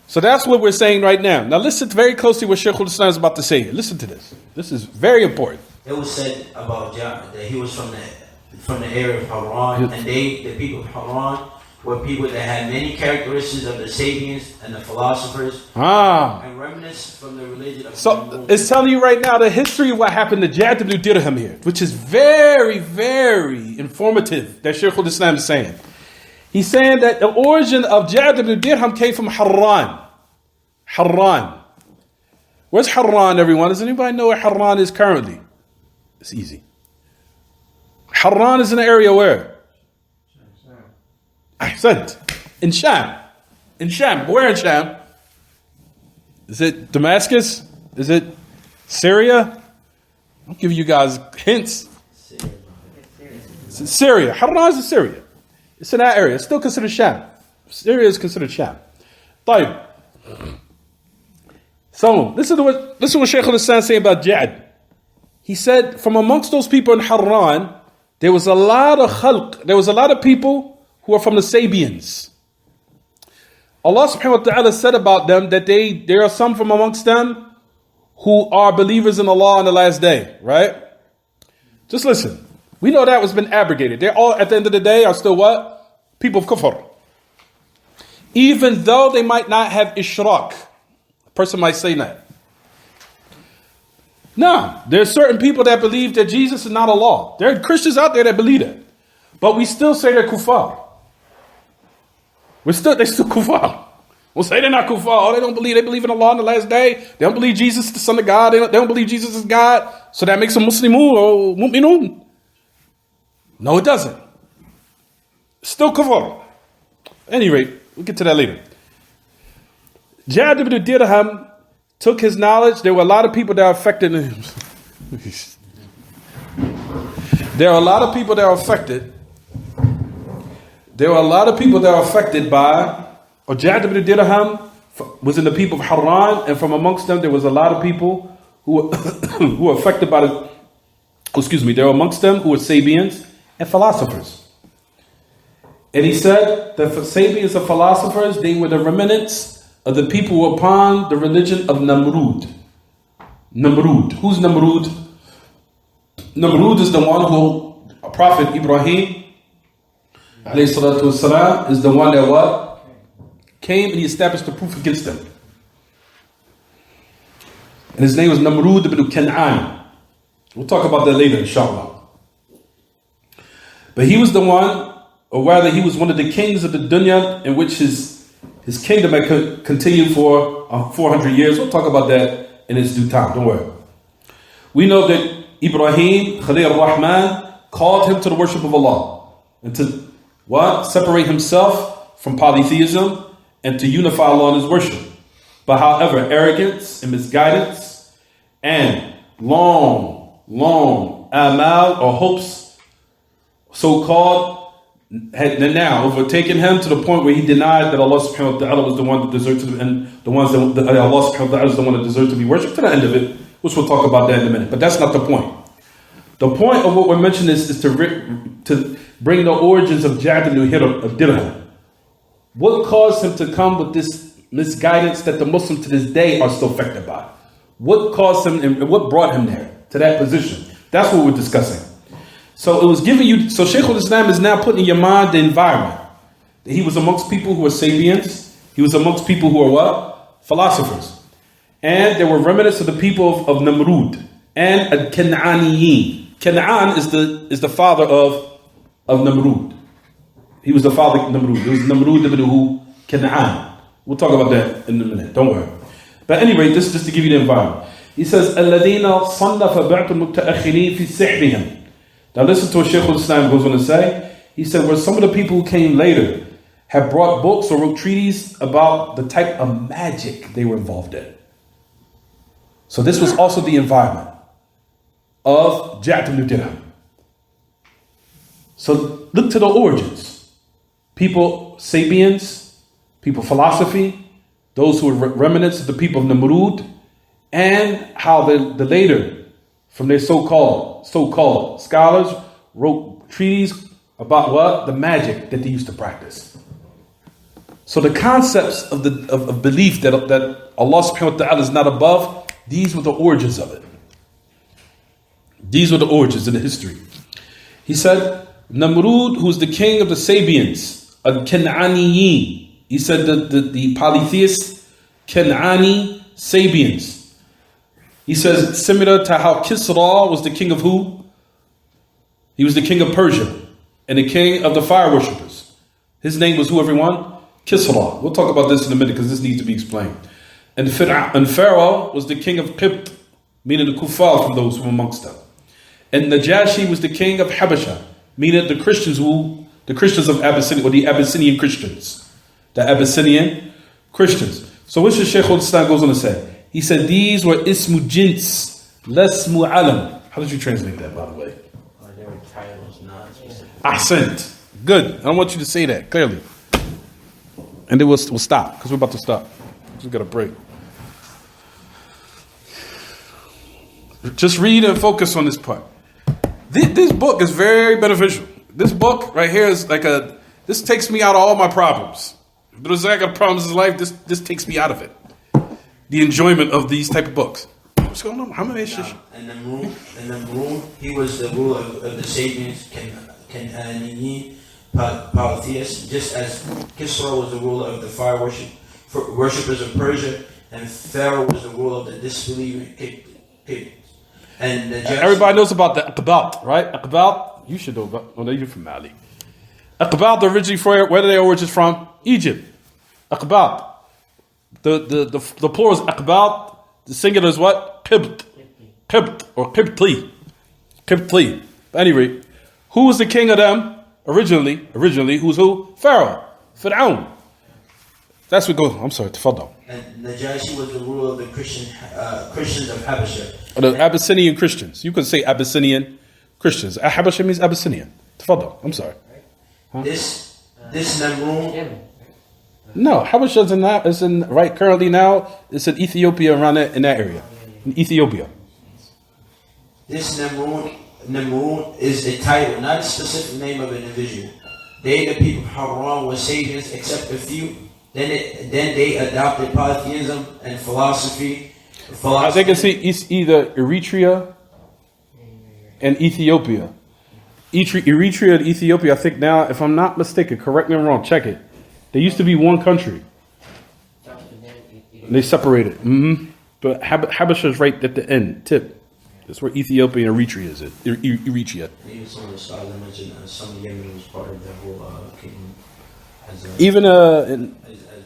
So that's what we're saying right now. Now listen very closely what Shaykh al-Islam is about to say here. Listen to this. This is very important. It was said about Jah that he was from the area of Haran, and the people of Haran were people that had many characteristics of the Sabians and the philosophers, and remnants from the religion of So it's telling you right now the history of what happened to Jad ibn Dirham here, which is very, very informative that Shaykh al-Islam is saying. He's saying that the origin of Jad ibn Dirham came from Haran. Haran. Where's Haran, everyone? Does anybody know where Haran is currently? It's easy. Haran is in the area where? Ahsant. In Sham. In Sham. Where in Sham? Is it Damascus? Is it Syria? I'll give you guys hints. It's in Syria. Haran is in Syria. It's in that area. It's still considered Sham. Syria is considered Sham. طيب. So, listen to what Shaykh al-Islam saying about Jad. He said, from amongst those people in Haran, there was a lot of khalq. There was a lot of people who are from the Sabians. Allah subhanahu wa ta'ala said about them that there are some from amongst them who are believers in Allah on the last day, right? Just listen. We know that was been abrogated. They're all, at the end of the day, are still what? People of kufr. Even though they might not have ishraq. A person might say that. No, there's certain people that believe that Jesus is not Allah. There are Christians out there that believe that. But we still say they're kuffar. They're still kuffar. We'll say they're not kuffar. Oh, they believe in Allah on the last day. They don't believe Jesus is the son of God. They don't believe Jesus is God. So that makes them Muslimun or mu'minun. No, it doesn't. Still kufr. At any rate, we'll get to that later. Jad ibn Dirham took his knowledge. There were a lot of people that are affected. There are a lot of people that are affected. There were a lot of people that are affected by, or Jad ibn Dirham was in the people of Haran, and from amongst them there was a lot of people who were affected by there were amongst them who were Sabians and philosophers. And he said that for Sabians and philosophers, they were the remnants of the people who were upon the religion of Namrud. Namrud. Who's Namrud? Namrud is the one who, Prophet Ibrahim, alayhi salatu wasalam, is the one that what? Came and he established the proof against them. And his name was Namrud ibn Kan'an. We'll talk about that later, inshallah. But he was the one, or rather he was one of the kings of the dunya in which his kingdom had continued for 400 years. We'll talk about that in its due time, don't worry. We know that Ibrahim, Khalil Rahman, called him to the worship of Allah. And to what? Separate himself from polytheism and to unify Allah in his worship. But however, arrogance and misguidance and long amal or hopes, so-called had now overtaken him to the point where he denied that Allah subhanahu wa ta'ala was the one that deserved to be, and the ones that Allah subhanahu wa ta'ala is the one that deserved to be worshipped, to the end of it, which we'll talk about that in a minute. But that's not the point. The point of what we're mentioning is to bring the origins of Ja'd ibn Dirham. What caused him to come with this misguidance that the Muslims to this day are still affected by? What caused him and what brought him there, to that position? That's what we're discussing. So it was giving you, so Shaykh al-Islam is now putting in your mind the environment. That he was amongst people who were Sabians. He was amongst people who are what? Philosophers. And there were remnants of the people of Namrud and Al-Kan'aniyin. Kan'an is the father of Namrud. He was the father of Namrud. It was Namrud ibn who? Kan'an. We'll talk about that in a minute. Don't worry. But anyway, this is just to give you the environment. He says, الَّذِينَ صَنَّفَ بَعْتُ الْمُتَأَخِرِينَ فِي سِحْرِهِمْ. Now listen to what Shaykh al-Islam goes on to say. He said, where some of the people who came later have brought books or wrote treaties about the type of magic they were involved in. So this was also the environment of Ja'd ibn Dirham. So look to the origins. People, Sabians, people, philosophy, those who were remnants of the people of Namrud, and how the later, from their so-called scholars, wrote treaties about what? The magic that they used to practice. So the concepts of belief that Allah subhanahu wa ta'ala is not above, these were the origins of it. These were the origins in the history. He said, Namrud, who's the king of the Sabians, Al-Kan'aniyin. He said that the polytheists, Kan'ani Sabians. He says, similar to how Kisra was the king of who? He was the king of Persia and the king of the fire worshippers. His name was who, everyone? Kisra. We'll talk about this in a minute because this needs to be explained. And Pharaoh was the king of Qibt, meaning the kuffar from those who were amongst them. And Najashi was the king of Habasha, meaning the Christians of Abyssinia, or the Abyssinian Christians. The Abyssinian Christians. So what should Shaykh al-Islam goes on to say? He said these were ismu jins, lesmu alam. How did you translate that, by the way? They were titles, not specific. Ahsant. Good. I don't want you to say that clearly. And then we'll stop, because we're about to stop. We've got a break. Just read and focus on this part. This book is very beneficial. This book right here is like this takes me out of all my problems. If there's like a problems in life, this takes me out of it. The enjoyment of these type of books. What's going on? How many issues? And Namrud, he was the ruler of the Sabians, Kan'aniyin, polytheists, just as Kisra was the ruler of the fire worshippers of Persia, and Pharaoh was the ruler of the disbelieving Qibt. And everybody knows about the Aqbat, right? Aqbat, you should know about. Oh, no, you're from Mali. Aqbat originally, where do they origins from? Egypt. Aqbat. The plural is Aqbat. The singular is what? Qibt. Qibt or Qibtli. Qibtli. But anyway, who was the king of them originally? Who's who? Pharaoh. Fir'aun. That's what goes. I'm sorry. Tafadal. And Najashi was the ruler of the Christians of Habasha. The Abyssinian Christians. You can say Abyssinian Christians. Habasha means Abyssinian. Tafadal. I'm sorry. Huh? This Namrud. No, Habasha is in right currently now. It's in Ethiopia, around in that area, in Ethiopia. This Namrud is a title, not a specific name of an individual. They, the people of Haran, were Sabians, except a few. Then they adopted polytheism and philosophy. As they can see, it's either Eritrea and Ethiopia. Eritrea and Ethiopia, I think now, if I'm not mistaken, correct me if I'm wrong, check it. They used to be one country. They separated. Mm-hmm. But Habasha is right at the end, tip. That's where Ethiopia and Eritrea is. Eritrea. Even some of the scholars mentioned some of Yemen was part of that whole kingdom. Even in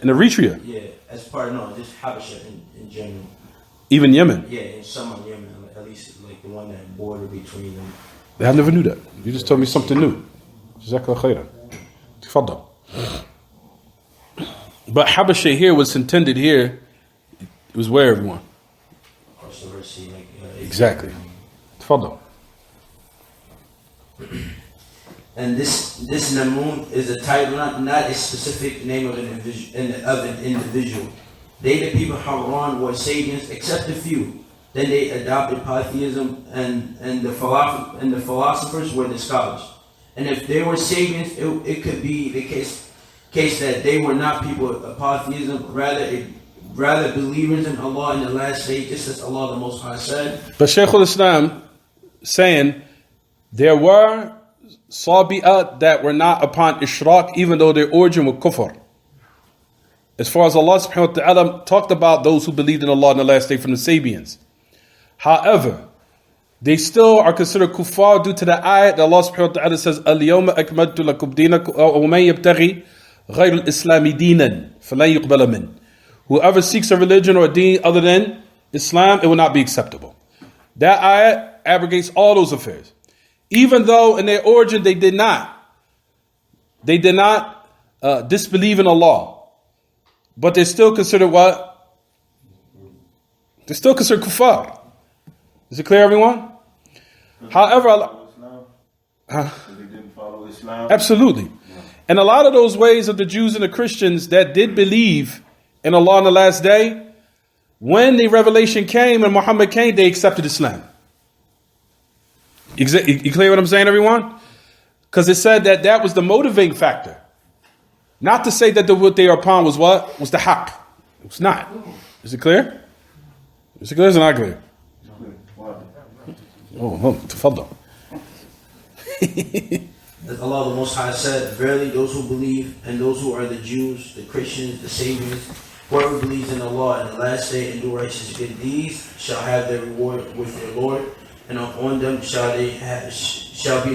Eritrea? Yeah, as part of, just Habasha in general. Even Yemen? Yeah, in some of Yemen, at least like the one that border between them. I never knew that. You just told me something new. Jazakallah khairan. Tafadal. But Habasha here was intended here. It was where everyone? Across the Red Sea, exactly. Tafadal. And this Namun is a title, not a specific name of an individual. They, the people of Haran, were Sabians, except a few. Then they adopted polytheism, and the philosophers were the scholars. And if they were Sabians, it could be the case that they were not people of polytheism, rather believers in Allah in the last day, just as Allah the Most High said. But Shaykh al-Islam saying there were Sabi'at that were not upon Ishraq, even though their origin was kufr. As far as Allah subhanahu wa ta'ala talked about those who believed in Allah in the last day from the Sabians. However, they still are considered kuffar due to the ayat that Allah subhanahu wa ta'ala says, Al-yawma akmaltu lakum dinakum wa man yabtaghi ghayra al-islami dinan falan yuqbala min. Whoever seeks a religion or a deen other than Islam, it will not be acceptable. That ayat abrogates all those affairs. Even though in their origin they did not disbelieve in Allah. But they're still considered what? They're still considered kuffar. Is it clear, everyone? However, they didn't follow Islam. Absolutely. Yeah. And a lot of those ways of the Jews and the Christians that did believe in Allah on the last day, when the revelation came and Muhammad came, they accepted Islam. You clear what I'm saying, everyone? Because it said that was the motivating factor. Not to say that what they are upon was what? Was the haqq. It was not. Is it clear? Is it clear or is it not clear? Oh, tafaddal. As Allah the Most High said, verily those who believe and those who are the Jews, the Christians, the Sabians, whoever believes in Allah and the last day and do righteous good deeds shall have their reward with their Lord, and on them shall be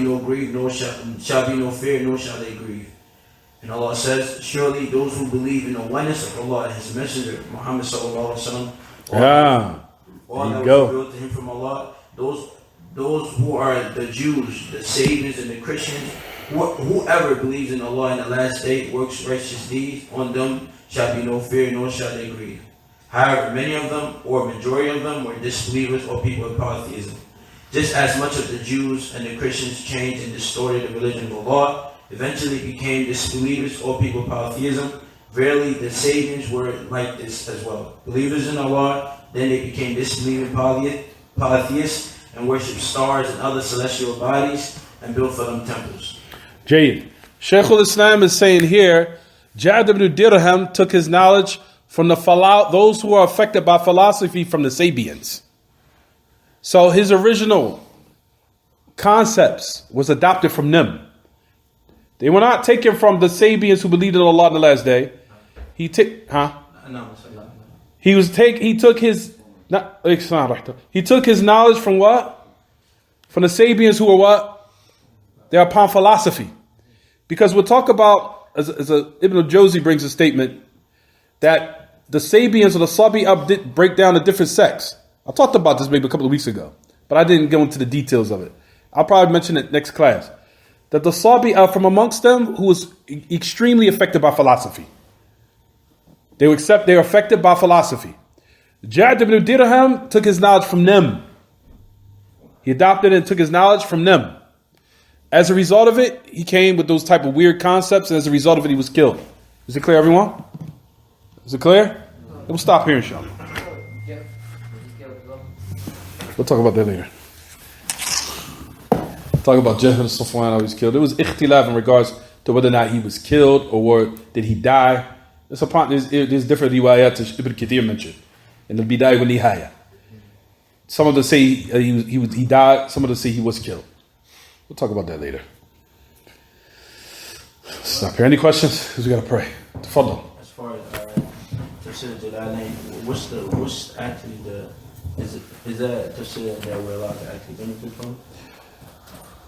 no grief, nor shall be no fear, nor shall they grieve. And Allah says, surely those who believe in the oneness of Allah and His Messenger, Muhammad sallallahu alaihi wasallam, all that was revealed to him from Allah, those who are the Jews, the Sabians, and the Christians, whoever believes in Allah in the last day, works righteous deeds, on them shall be no fear, nor shall they grieve. However, many of them, or majority of them, were disbelievers or people of polytheism. Just as much of the Jews and the Christians changed and distorted the religion of Allah, eventually became disbelievers or people of polytheism, verily the Sabians were like this as well. Believers in Allah, then they became disbelieving polytheists, and worship stars and other celestial bodies and built for them temples. Jayyid. Shaykh al-Islam is saying here, Ja'ad ibn Dirham took his knowledge from those who are affected by philosophy from the Sabians. So his original concepts was adopted from them. They were not taken from the Sabians who believed in Allah in the last day. He took his knowledge from what? From the Sabians who were what? They're upon philosophy. Because we'll talk about, as Ibn al-Jawzi brings a statement, that the Sabians or the Sabi'ah did break down the different sects. I talked about this maybe a couple of weeks ago, but I didn't go into the details of it. I'll probably mention it next class. That the Sabi'ah from amongst them who was extremely affected by philosophy. They were affected by philosophy. Ja'ad ibn Dirham took his knowledge from them. He adopted and took his knowledge from them. As a result of it, he came with those type of weird concepts, and as a result of it, he was killed. Is it clear, everyone? Is it clear? We'll stop here, inshallah. We'll talk about that later. Talk about Jahl Safwan, how he was killed. There was ikhtilaf in regards to whether or not he was killed or did he die. There's different riwayat that Ibn Kathir mentioned in the Bidayah wa Nihaya. Some of them say he died, some of them say he was killed. We'll talk about that later. Stop here. Any questions? Because we got to pray. Tafaddal. As far as Tafsir Jalalain, what's actually is that Tafsir that we're allowed to actually benefit from?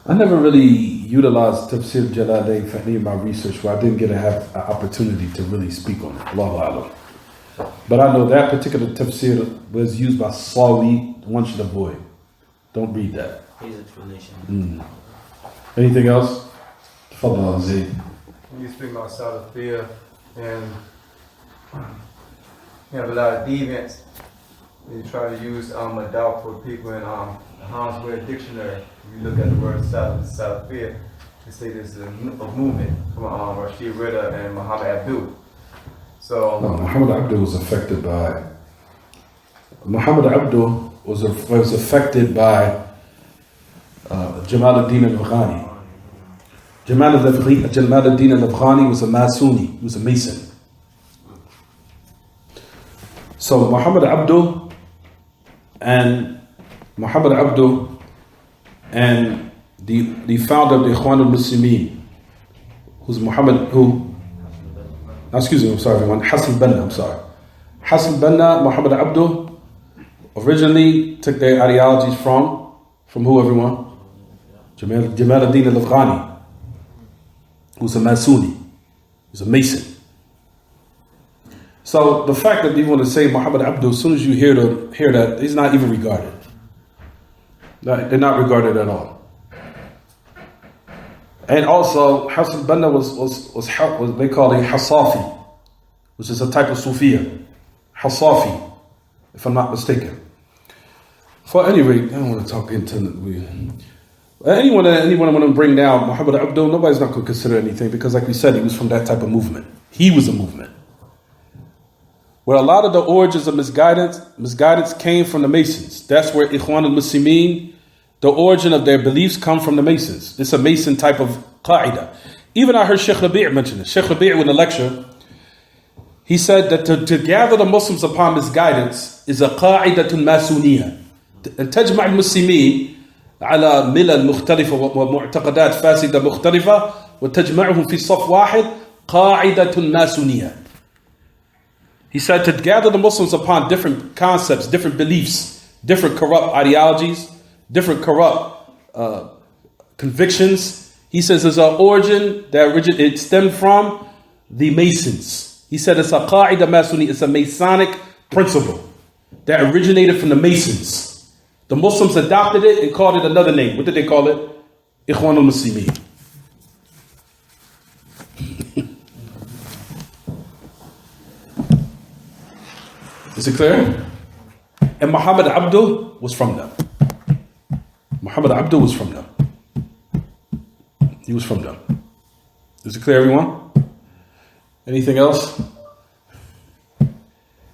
I never really utilized Tafsir Jalalain for any of my research where I didn't get to have an opportunity to really speak on it. Allahu A'lam. But I know that particular Tafsir was used by Sawi. One should avoid. Don't read that. His explanation. Anything else? Tafadhal, Zayd. When you speak about Salafiyah, and you have a lot of deviants, you try to use a doubt for people in the Hamawiyyah dictionary. If you look at the word Salafiyah, They say this is a movement from Rashid Rida and Muhammad Abdul. So Muhammad Abdur was affected by. Muhammad Abdur was affected by Jamal ad-Din al-Afghani. Jamal ad-Din al-Afghani was a Masuni, he was a Mason. So Muhammad Abdur and the founder of the Ikhwan al-Muslimin, Hassan Banna, Muhammad Abdur originally took their ideologies from who, everyone? Jamal ad-Din al-Afghani, who's a Masuni, who's a Mason. So the fact that they want to say Muhammad Abdur, as soon as you hear that, he's not even regarded. They're not regarded at all. And also, Hassan Banna was they call it Hasafi, which is a type of Sufiya. Hasafi, if I'm not mistaken. For any rate, I don't want to talk into anyone I want to bring down Muhammad Abdur, nobody's not going to consider anything, because like we said, he was from that type of movement. He was a movement. Where a lot of the origins of misguidance came from the Masons. That's where Ikhwan al-Muslimin, the origin of their beliefs come from the Masons. It's a Mason type of qa'idah. Even I heard Shaykh mention it. Shaykh in a lecture, he said that to gather the Muslims upon misguidance is a qa'idatun masuniyah. And tajma' al-Muslimin على ملل مختلفة ومعتقدات فاسدة مختلفة وتجمعهم في صف واحد قاعدة ماسونية. He said to gather the Muslims upon different concepts, different beliefs, different corrupt ideologies, different corrupt convictions. He says there's an origin that it stemmed from the Masons. He said it's a qa'idah masuni, it's a Masonic principle that originated from the Masons. The Muslims adopted it and called it another name. What did they call it? Ikhwan al-Muslimin. Is it clear? And Muhammad Abdur was from them. Muhammad Abdur was from them. He was from them. Is it clear, everyone? Anything else?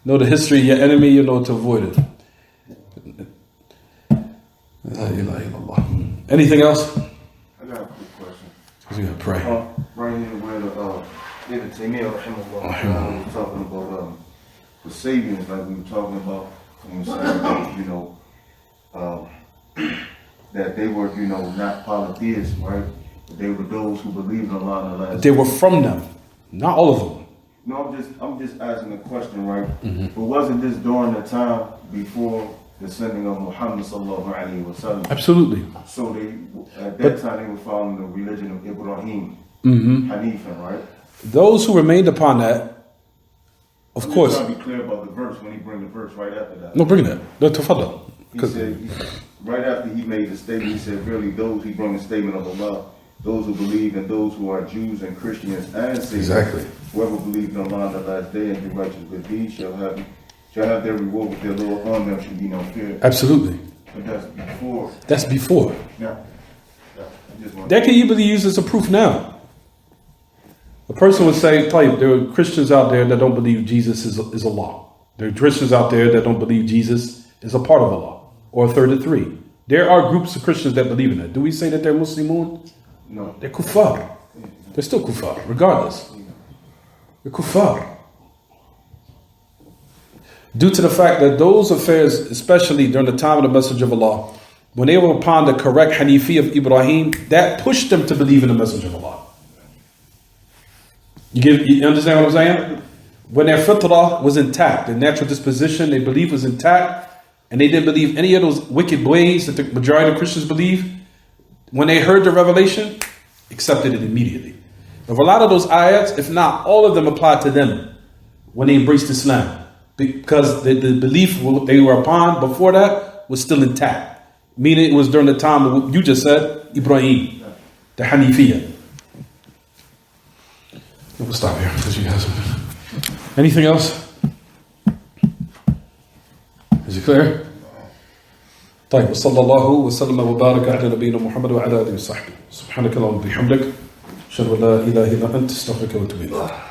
Know the history of your enemy, you know to avoid it. Anything else? I got a quick question. Because we gotta pray. Right here where the Taymiyyah was talking about the Sabians, like we were talking about when we were saying about, that they were, not polytheists, right? But they were those who believed in Allah and the last. They were from them, not all of them. No, I'm just asking a question, right? Mm-hmm. But wasn't this during the time before the sending of Muhammad sallallahu alaihi wasallam? Absolutely. So at that time they were following the religion of Ibrahim, Hanifan, right? Those who remained upon that, of course. I'm just trying to be clear about the verse when he bring the verse right after that. No, bring that. No, tafadal. He said, right after he made the statement, he said, really, he brought the statement of Allah, those who believe and those who are Jews and Christians and Sabians. Exactly. Whoever believes in Allah on the last day and do righteous good deeds shall have their reward with their Lord on them, should be no fear. Absolutely. But that's before. That's before. Yeah. That can even be used as a proof now. A person would say, there are Christians out there that don't believe Jesus is Allah. There are Christians out there that don't believe Jesus is a part of Allah, or a third of three. There are groups of Christians that believe in that. Do we say that they're Muslimun? No. They're kuffar. They're still kuffar, regardless. They're kuffar. Due to the fact that those affairs, especially during the time of the Messenger of Allah, when they were upon the correct Hanifi of Ibrahim, that pushed them to believe in the Messenger of Allah. You understand what I'm saying? When their fitrah was intact, their natural disposition, their belief was intact, and they didn't believe any of those wicked ways that the majority of Christians believe, when they heard the revelation, accepted it immediately. If a lot of those ayats, if not all of them, applied to them when they embraced Islam, because the belief they were upon before that was still intact. Meaning it was during the time of what you just said, Ibrahim, the Hanifiyah. We'll stop here because you guys. Anything else? Is it clear? طيب وصلى الله وسلم وبارك على نبينا محمد وعلى اله وصحبه. سبحانك اللهم وبحمدك اشهد ان لا اله الا انت استغفرك واتوب اليك.